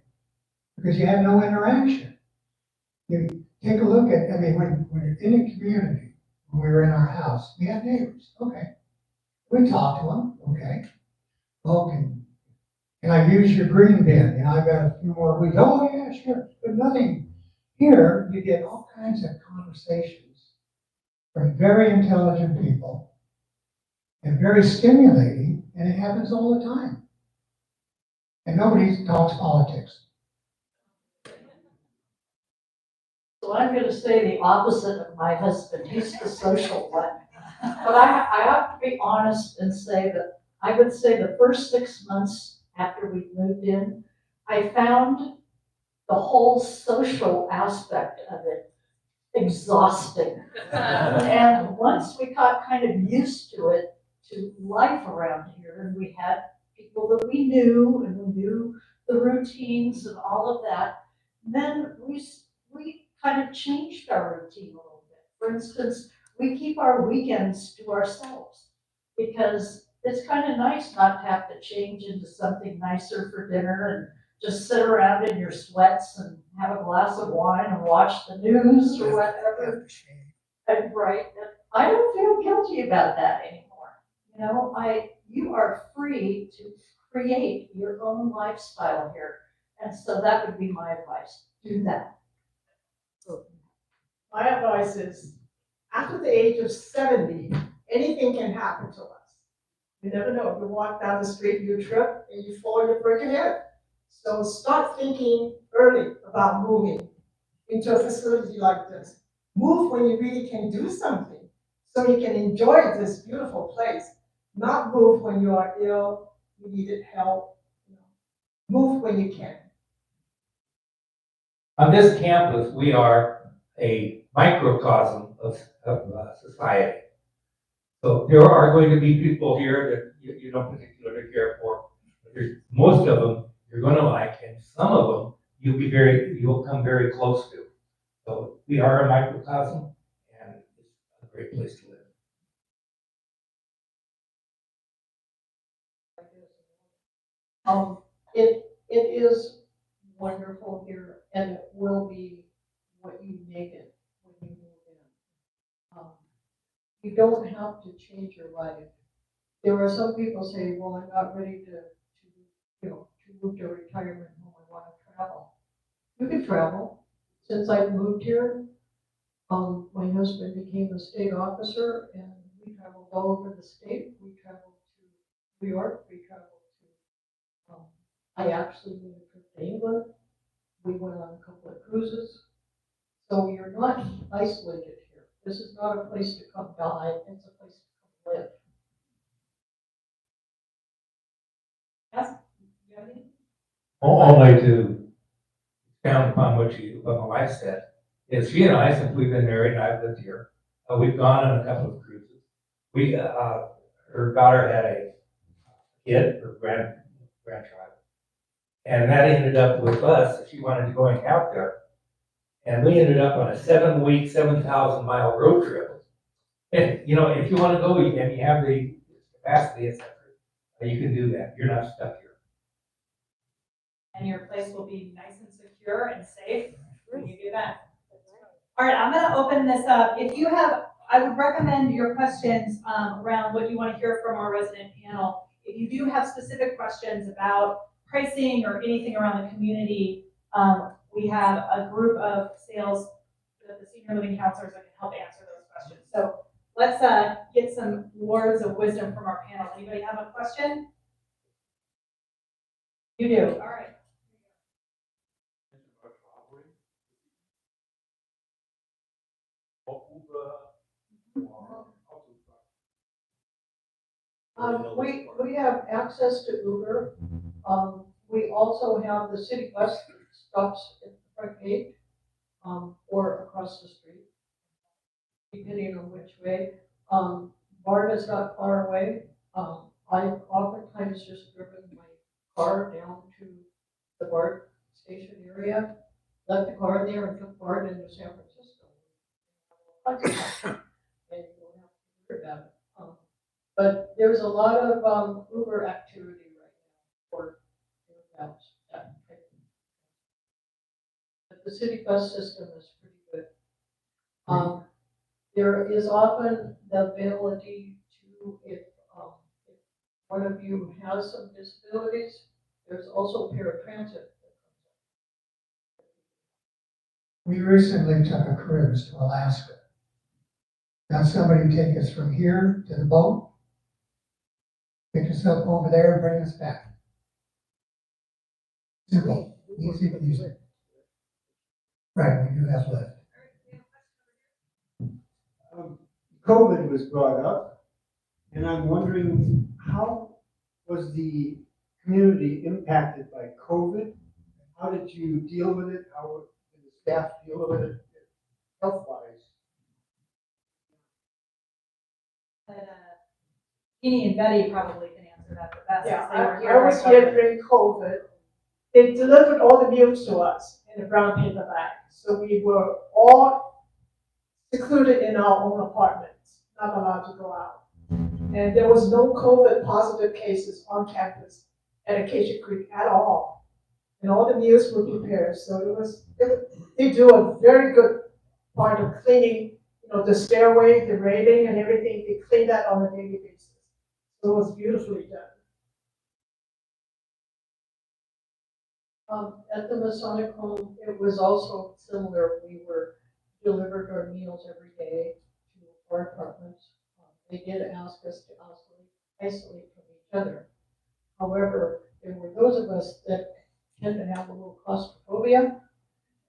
Because you have no interaction. You take a look at, when you're in a community, when we were in our house, we have neighbors, okay. We talk to them, okay. Well, can I use your green bin? I've got a few more weeks. Oh, yeah, sure. But nothing. Here, you get all kinds of conversations from very intelligent people and very stimulating, and it happens all the time. And nobody talks politics. So I'm going to say the opposite of my husband. He's the social one. But I have to be honest and say that I would say the first 6 months after we moved in, I found the whole social aspect of it exhausting. And once we got kind of used to it, to life around here, and we had people that we knew, and we knew the routines and all of that, then we kind of changed our routine a little bit. For instance, we keep our weekends to ourselves because it's kind of nice not to have to change into something nicer for dinner and just sit around in your sweats and have a glass of wine and watch the news or whatever. And right, and I don't feel guilty about that anymore. You know, you are free to create your own lifestyle here. And so that would be my advice, do that. My advice is, after the age of 70, anything can happen to us. You never know, you walk down the street, you trip, and you fall, you break your hip. So start thinking early about moving into a facility like this. Move when you really can do something, so you can enjoy this beautiful place. Not move when you are ill, you needed help. Move when you can. On this campus, we are a microcosm of society. So there are going to be people here that you don't particularly care for, but most of them you're going to like, and some of them you'll come very close to. So we are a microcosm, and it's a great place to live. It is wonderful here, and it will be what you make it when you move in. You don't have to change your life. There are some people say, well, I'm not ready to move to a retirement home, I want to travel. You can travel. Since I've moved here, my husband became a state officer, and we traveled all over the state. We traveled to New York, we traveled to, I actually made a trip to England. We went on a couple of cruises. So you're not isolated here. This is not a place to come die, it's a place to come live. Yes? You have any? Only to expound upon what my wife said, is she and I, since we've been married and I've lived here, we've gone on a couple of cruises. Her daughter had a kid, her grandchild, and that ended up with us. She wanted to go out there, and we ended up on a 7-week, 7,000-mile road trip. And if you want to go and you have the capacity, etc., you can do that. You're not stuck here. And your place will be nice and secure and safe when you get back. All right, I'm gonna open this up. I would recommend your questions around what you want to hear from our resident panel. If you do have specific questions about pricing or anything around the community, we have a group of sales, the senior living counselors that can help answer those questions. So let's get some words of wisdom from our panel. Anybody have a question? You do, all right. We have access to Uber. We also have the city bus that stops at the front gate, or across the street, depending on which way. BART is not far away. I've oftentimes just driven my car down to the BART station area, left the car there and took BART into San Francisco. And you don't have to worry about it. But there's a lot of Uber activity right now for that. But the city bus system is pretty good. There is often the ability to, if one of you has some disabilities, there's also paratransit. We recently took a cruise to Alaska. Got somebody to take us from here to the boat, pick us up over there and bring us back. Simple, easy to use. Right, we do have Lyft. COVID was brought up, and I'm wondering, how was the community impacted by COVID? How did you deal with it? How did the staff deal with it health-wise? Jeannie and Betty probably can answer that the best. Yeah, since they were I was right here away. during COVID. They delivered all the meals to us in a brown paper bag. So we were all secluded in our own apartments, not allowed to go out. And there was no COVID positive cases on campus at Acacia Creek at all. and all the meals were prepared, so they do a very good part of cleaning, the stairway, the railing and everything, they clean that on a daily basis. So it was beautifully done. At the Masonic Home, it was also similar. We were delivered our meals every day to our apartments. They did ask us to isolate from each other. However, there were those of us that tend to have a little claustrophobia,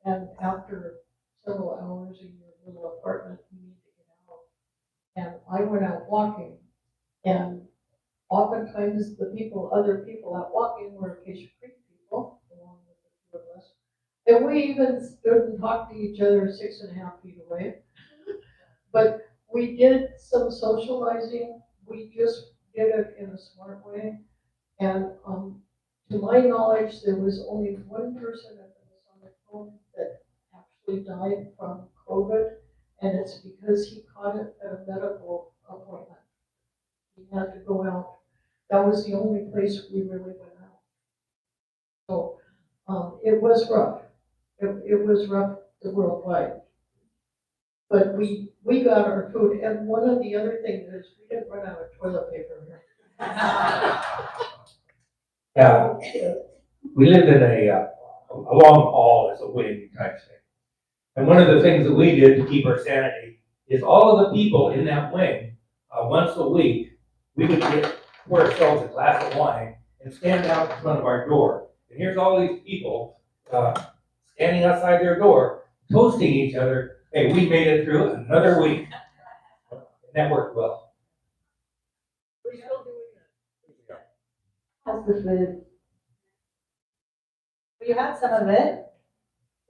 and after several hours in your little apartment, you need to get out. And I went out walking, and oftentimes other people out walking were Acacia Creek people, along with the two of us. And we even stood and talked to each other 6.5 feet away. But we did some socializing. We just did it in a smart way. And to my knowledge, there was only one person at the Masonic Home that actually died from COVID, and it's because he caught it at a medical appointment. He had to go out. That was the only place we really went out. So it was rough. It was rough worldwide. But we got our food, and one of the other things is we didn't run out of toilet paper here. Yeah, we lived in a long hall, as a wing type thing. And one of the things that we did to keep our sanity is all of the people in that wing, once a week, we would pour ourselves a glass of wine and stand out in front of our door. And here's all these people standing outside their door, toasting each other. Hey, we made it through another week. And that worked well. We're still doing that. How's the food? Well, you had some of it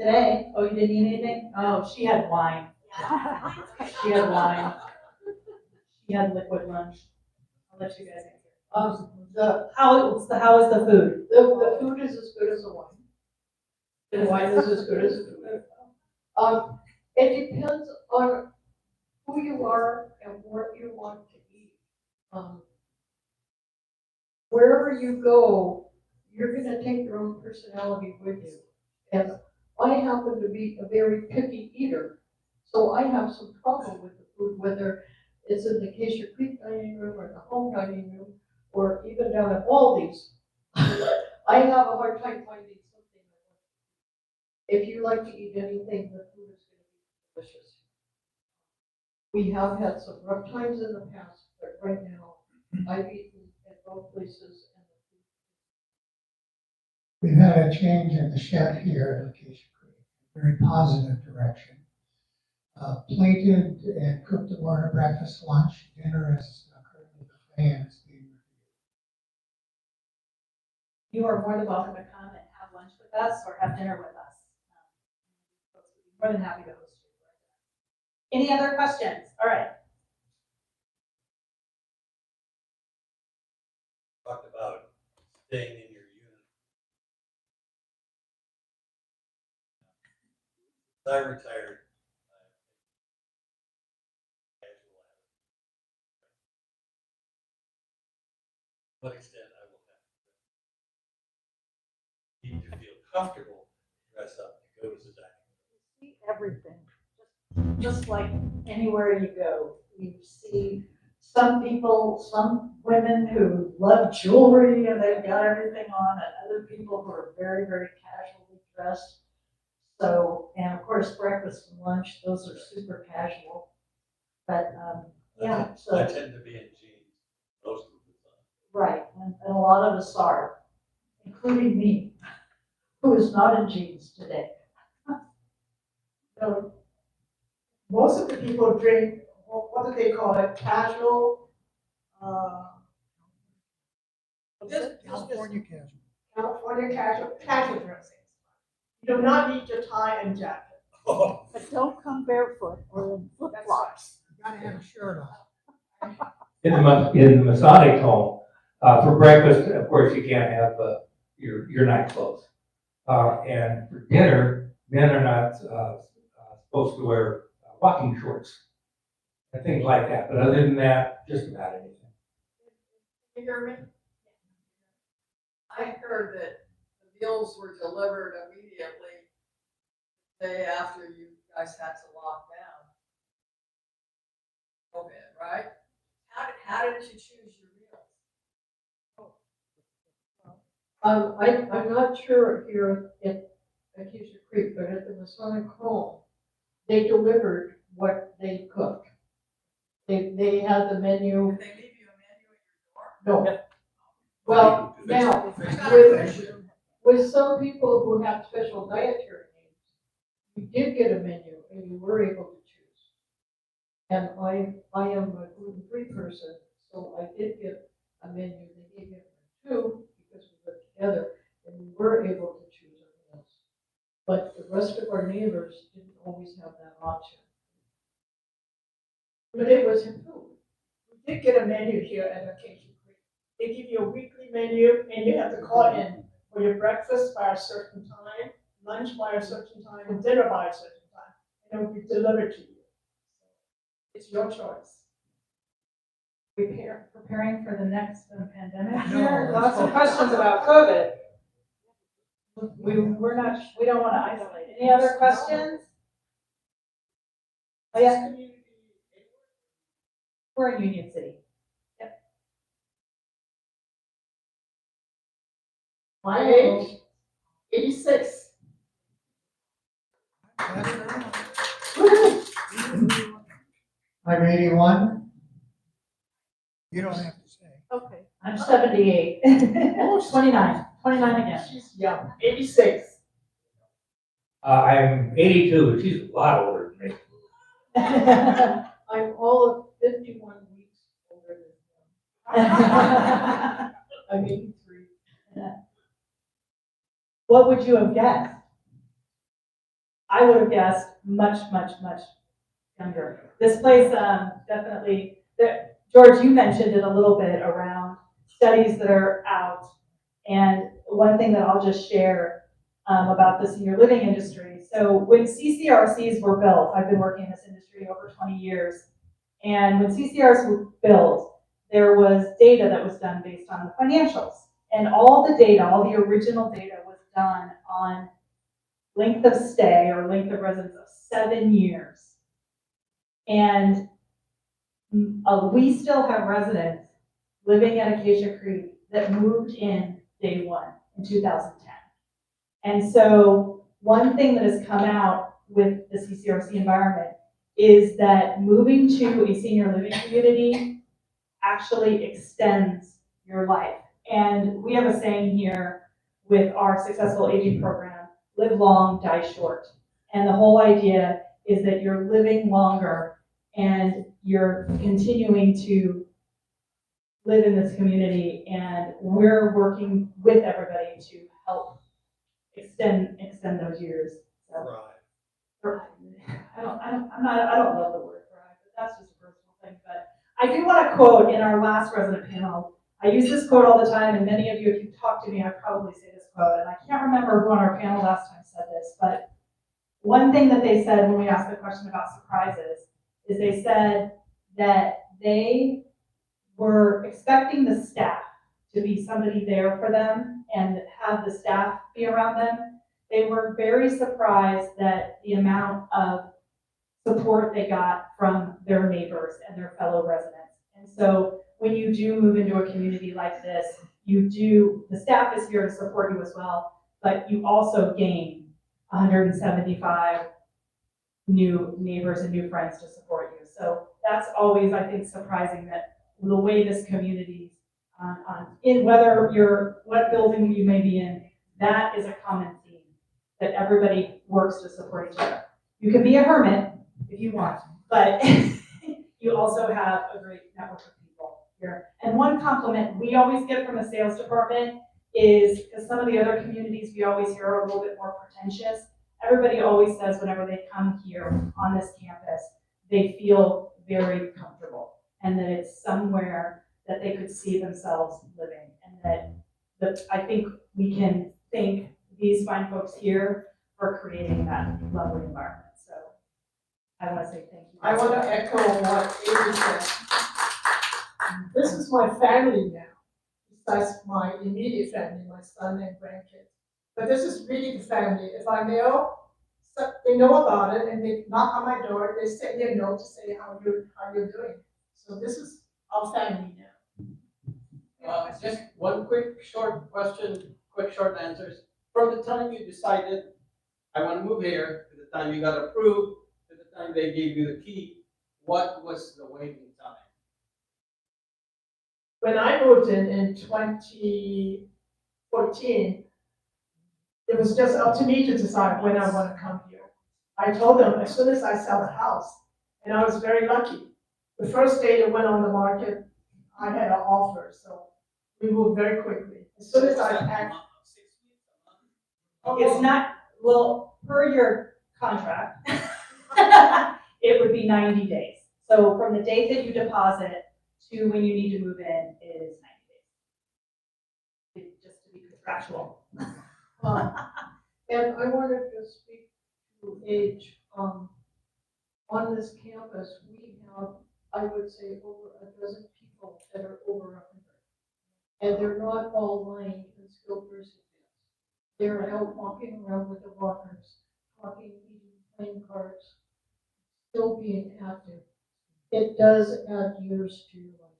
today. Oh, you didn't eat anything? Oh, she had wine. She had wine. She had liquid lunch. I'll let you guys answer. How is the food? The food is as good as the wine. The wine is as good as the food. It depends on who you are and what you want to eat. Wherever you go, you're gonna take your own personality with you. And I happen to be a very picky eater, so I have some trouble with the food, whether it's in the Acacia Creek dining room or the home dining room, or even down at Aldi's. I have a hard time finding something. If you like to eat anything, the food is going to be delicious. We have had some rough times in the past, but right now, I've eaten at both places. We've had a change in the chef here at Acacia Creek, very positive direction. Plated and cooked the morning breakfast, lunch, dinner is currently buffet and it's being reviewed. You are more than welcome to come and have lunch with us or have dinner with us. More than happy to host you. Any other questions? All right. Talked about staying in your unit. I retired. To what extent I will have to need to feel comfortable, dress up, to go to the dining room. See everything, just like anywhere you go, you see some people, some women who love jewelry and they've got everything on, and other people who are very, very casually dressed. So, and of course, breakfast and lunch, those are super casual. But, yeah, I so, tend to be in jeans most of the time. right, and a lot of us are, including me, who is not in jeans today. So, most of the people drink, what do they call it, casual, California casual. California casual dressing. You do not need your tie and jacket. But don't come barefoot or in flip-flops. You gotta have a shirt on. In the Masonic home, for breakfast, of course, you can't have your night clothes. And for dinner, men are not supposed to wear walking shorts and things like that. But other than that, just about anything. You hear me? I heard that the meals were delivered immediately the day after you guys had to lock down. COVID, right? How did you choose your meals? I'm not sure here at Acacia Creek, but at the Masonic Home, they delivered what they cooked. They had the menu, Did they leave you a menu at your door? no. Well, now, I got a question. with some people who have special dietary needs, you did get a menu and you were able to choose. And I am a gluten-free person, so I did get a menu. They gave me two because we lived together and we were able to choose our meals. But the rest of our neighbors didn't always have that option. But it was food. We did get a menu here at Acacia Creek. They give you a weekly menu and you have to call in for your breakfast by a certain time, lunch by a certain time, and dinner by a certain time. And it will be delivered to you. It's your choice. Preparing for the next pandemic No, here. that's Lots of fine. questions about COVID. We don't want to isolate. Any other questions? Oh, yeah, we're in Union City. My age, 86. I'm 81. You don't have to say. Okay. I'm 78. 29 again. She's young, 86. I'm 82, and she's a lot older than me. I'm all of 51 weeks older than him. I'm 83. What would you have guessed? I would have guessed much younger. This place, definitely, George, you mentioned it a little bit around studies that are out. And one thing that I'll just share about the senior living industry. So when CCRCs were built, I've been working in this industry over 20 years. And when CCRs were built, there was data that was done based on the financials. And all the data, all the original data was done on length of stay or length of residence of 7 years. And we still have residents living at Acacia Creek that moved in day one in 2010. And so one thing that has come out with the CCRC environment is that moving to a senior living community actually extends your life. And we have a saying here with our successful aging program, live long, die short. And the whole idea is that you're living longer and you're continuing to live in this community, and we're working with everybody to help extend those years. So, I don't love the word thrive, but that's just a personal thing. But I do want to quote in our last resident panel. I use this quote all the time, and many of you, if you talk to me, I probably say this quote, and I can't remember who on our panel last time said this, but one thing that they said when we asked the question about surprises is they said that they were expecting the staff to be somebody there for them and have the staff be around them. They were very surprised that the amount of support they got from their neighbors and their fellow residents. And so when you do move into a community like this, the staff is here to support you as well, but you also gain 175 new neighbors and new friends to support you. So that's always, I think, surprising that the way this community, in what building you may be in, that is a common theme, that everybody works to support each other. You can be a hermit if you want, but you also have a great network of people here. And one compliment we always get from the sales department is, because some of the other communities we always hear are a little bit more pretentious, everybody always says whenever they come here on this campus, they feel very comfortable and that it's somewhere that they could see themselves living, and that I think we can thank these fine folks here for creating that lovely environment. So I want to say thank you. I want to echo what Amy said. This is my family now, besides my immediate family, my son and grandkids. But this is really the family. If I mail, so they know about it and they knock on my door, they send me a note to say how you're doing. So this is our family now. Just one quick short question, quick short answers. From the time you decided, I want to move here, to the time you got approved, to the time they gave you the key, what was the waiting time? When I moved in 2014, it was just up to me to decide when I want to come here. I told them as soon as I sell the house, and I was very lucky. The first day it went on the market, I had an offer, so we moved very quickly. As soon as I packed. 6 weeks, a month? It's not, well, per your contract, it would be 90 days. So from the date that you deposit to when you need to move in is 90 days. Just to be contractual. And I wanted to speak to age, on this campus, we have, I would say, over a dozen people that are over 100. And they're not all lying in skilled nursing beds. They're out walking around with the walkers, talking, eating, playing cards, still being active. It does add years to your life.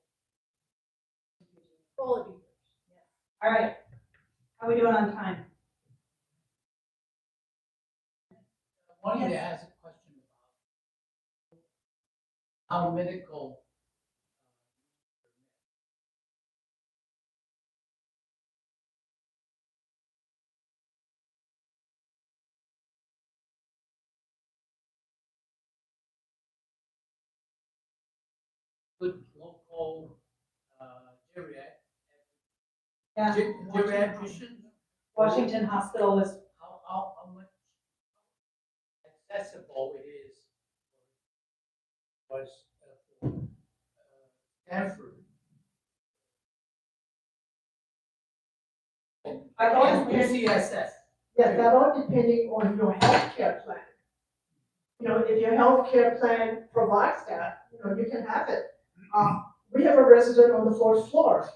Quality years. All right. How are we doing on time? I wanted to ask a question about how medical good local Yeah. geriatrician. Washington Hospital is, How much accessible it is was for Stanford. UCSF. Yeah, that all depending on your healthcare plan. You know, if your healthcare plan provides that, you know, you can have it. We have a resident on the 4th floor.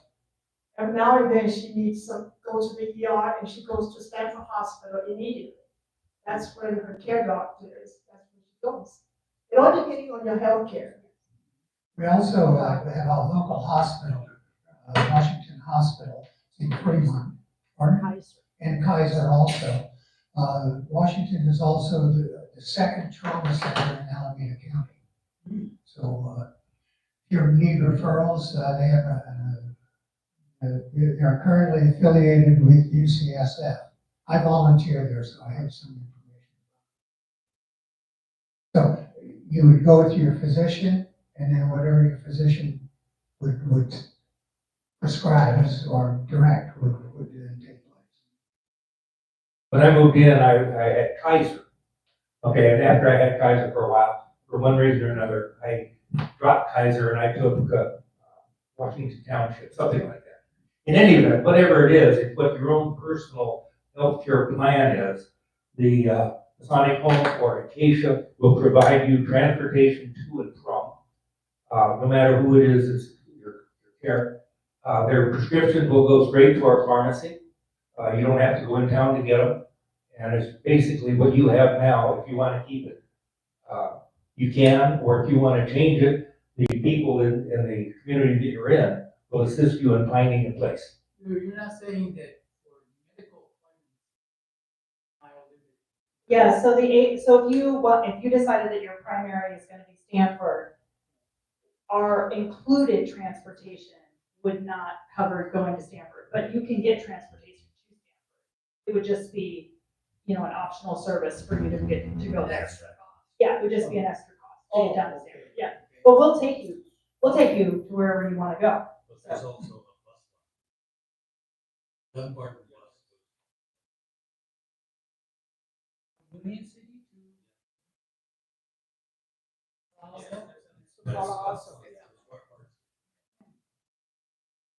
And now and then she needs some, go to the ER and she goes to Stanford Hospital immediately. That's where her care doctor is, that's where she goes. It all depending on your healthcare. We also have a local hospital, Washington Hospital in Fremont, and Kaiser also. Washington is also the second trauma center in Alameda County. So if you need referrals, they have they are currently affiliated with UCSF. I volunteer there, so I have some information. So you would go to your physician, and then whatever your physician would prescribe or direct would then take place. When I moved in, I had Kaiser. Okay, and after I had Kaiser for a while, for one reason or another, I dropped Kaiser and I took Washington Township, something like that. In any event, whatever it is, it's what your own personal healthcare plan is. The Masonic Home or Acacia will provide you transportation to and from. No matter who it is, it's your care. Their prescriptions will go straight to our pharmacy. You don't have to go in town to get them. And it's basically what you have now. If you want to keep it, you can, or if you want to change it, the people in the community that you're in will assist you in finding a place. You're not saying that for medical appointments. yeah, so if you decided that your primary is gonna be Stanford, our included transportation would not cover going to Stanford, but you can get transportation to Stanford. It would just be, you know, an optional service for you to go there. Yeah, it would just be an extra cost to get down to Stanford, yeah. But we'll take you to wherever you wanna go. But there's also a bus line. One part of the bus. The main city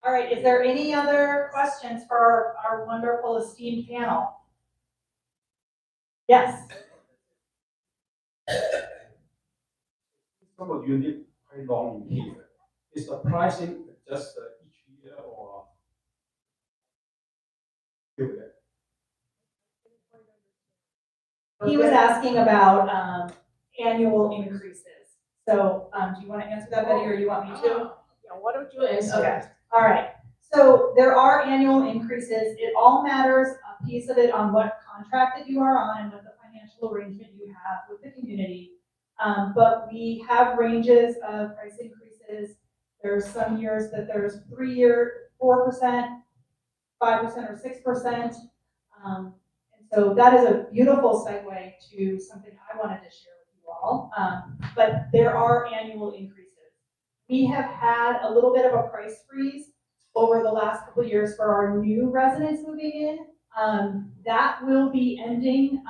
All right, is there any other questions for our wonderful esteemed panel? Yes. Some of you live very long in here. Is the pricing just each year or? He was asking about, annual increases. So, do you want to answer that, Betty, or you want me to? Yeah, why don't you answer? Okay, all right. So there are annual increases. It all matters, a piece of it on what contract that you are on and what the financial arrangement you have with the community. But we have ranges of price increases. There's some years that there's 3-year, 4%, 5% or 6%. And so that is a beautiful segue to something I wanted to share with you all. But there are annual increases. We have had a little bit of a price freeze over the last couple of years for our new residents moving in. That will be ending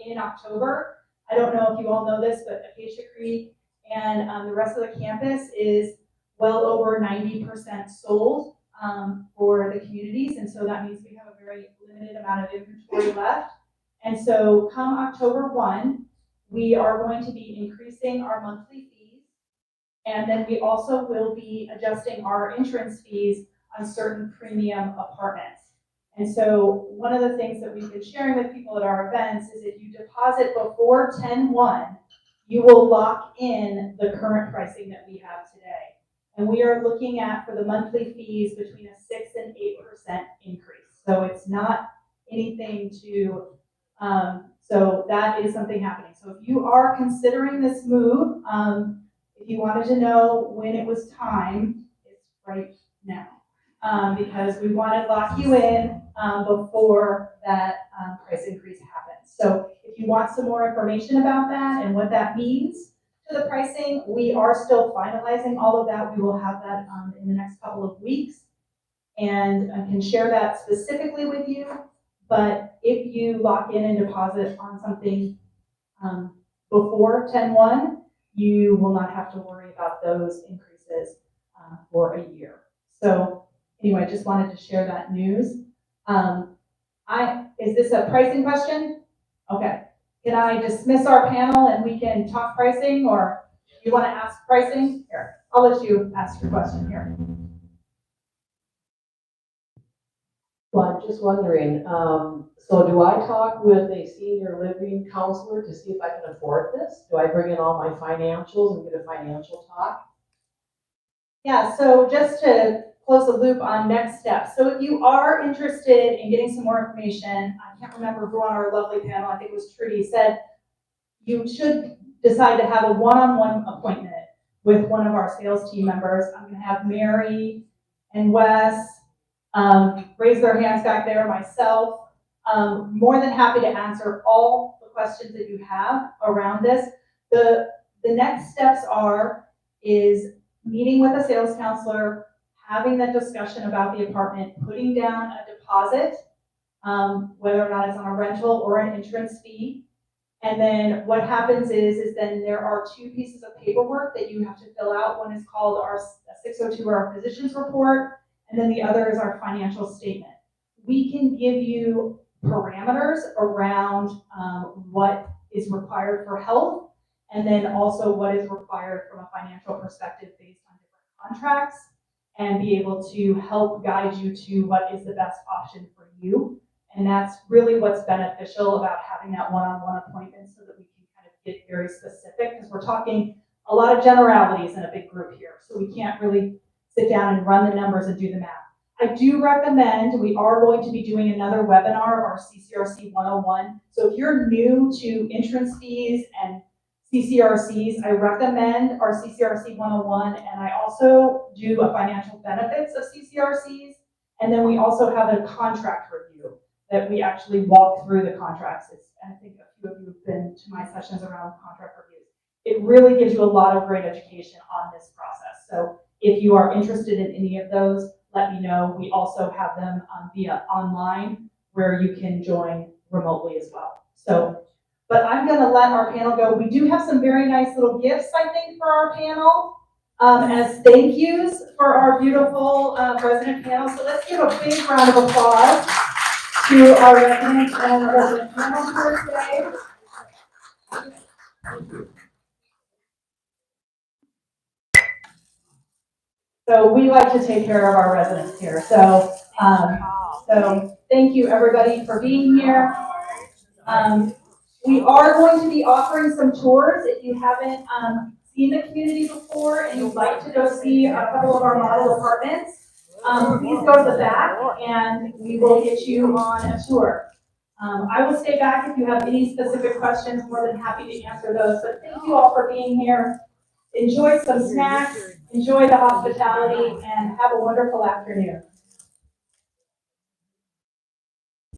in October. I don't know if you all know this, but Acacia Creek and the rest of the campus is well over 90% sold for the communities. And so that means we have a very limited amount of inventory left. And so come October 1, we are going to be increasing our monthly fees. And then we also will be adjusting our entrance fees on certain premium apartments. And so one of the things that we've been sharing with people at our events is if you deposit before 10/1, you will lock in the current pricing that we have today. And we are looking at, for the monthly fees, between a 6 and 8% increase. So it's not anything to, so that is something happening. So if you are considering this move, if you wanted to know when it was time, it's right now. Because we want to lock you in before that price increase happens. So if you want some more information about that and what that means to the pricing, we are still finalizing all of that. We will have that in the next couple of weeks, and I can share that specifically with you. But if you lock in and deposit on something before 10/1, you will not have to worry about those increases for a year. So anyway, I just wanted to share that news. Is this a pricing question? Okay. Can I dismiss our panel and we can talk pricing, or you want to ask pricing? Here, I'll let you ask your question here. Well, I'm just wondering, so do I talk with a senior living counselor to see if I can afford this? Do I bring in all my financials and get a financial talk? Yeah, so just to close the loop on next steps. So if you are interested in getting some more information, I can't remember who on our lovely panel, I think it was Trudy, said you should decide to have a one-on-one appointment with one of our sales team members. I'm gonna have Mary and Wes raise their hands back there, myself. More than happy to answer all the questions that you have around this. The next steps is meeting with a sales counselor, having that discussion about the apartment, putting down a deposit, whether or not it's on a rental or an entrance fee. And then what happens is then there are 2 pieces of paperwork that you have to fill out. One is called our 602, or our physician's report, and then the other is our financial statement. We can give you parameters around what is required for health, and then also what is required from a financial perspective based on different contracts, and be able to help guide you to what is the best option for you. And that's really what's beneficial about having that one-on-one appointment, so that we can kind of get very specific, because we're talking a lot of generalities in a big group here. So we can't really sit down and run the numbers and do the math. I do recommend, we are going to be doing another webinar of our CCRC 101. So if you're new to entrance fees and CCRCs, I recommend our CCRC 101, and I also do a financial benefits of CCRCs. And then we also have a contract review that we actually walk through the contracts. I think a few of you have been to my sessions around contract reviews. It really gives you a lot of great education on this process. So if you are interested in any of those, let me know. We also have them via online, where you can join remotely as well. So, but I'm gonna let our panel go. We do have some very nice little gifts, I think, for our panel, as thank yous for our beautiful resident panel. So let's give a big round of applause to our residents and resident panel here today. So we like to take care of our residents here. So, so thank you everybody for being here. We are going to be offering some tours. If you haven't seen the community before and you'd like to go see a couple of our model apartments, please go to the back and we will get you on a tour. I will stay back if you have any specific questions, more than happy to answer those. But thank you all for being here. Enjoy some snacks, enjoy the hospitality, and have a wonderful afternoon.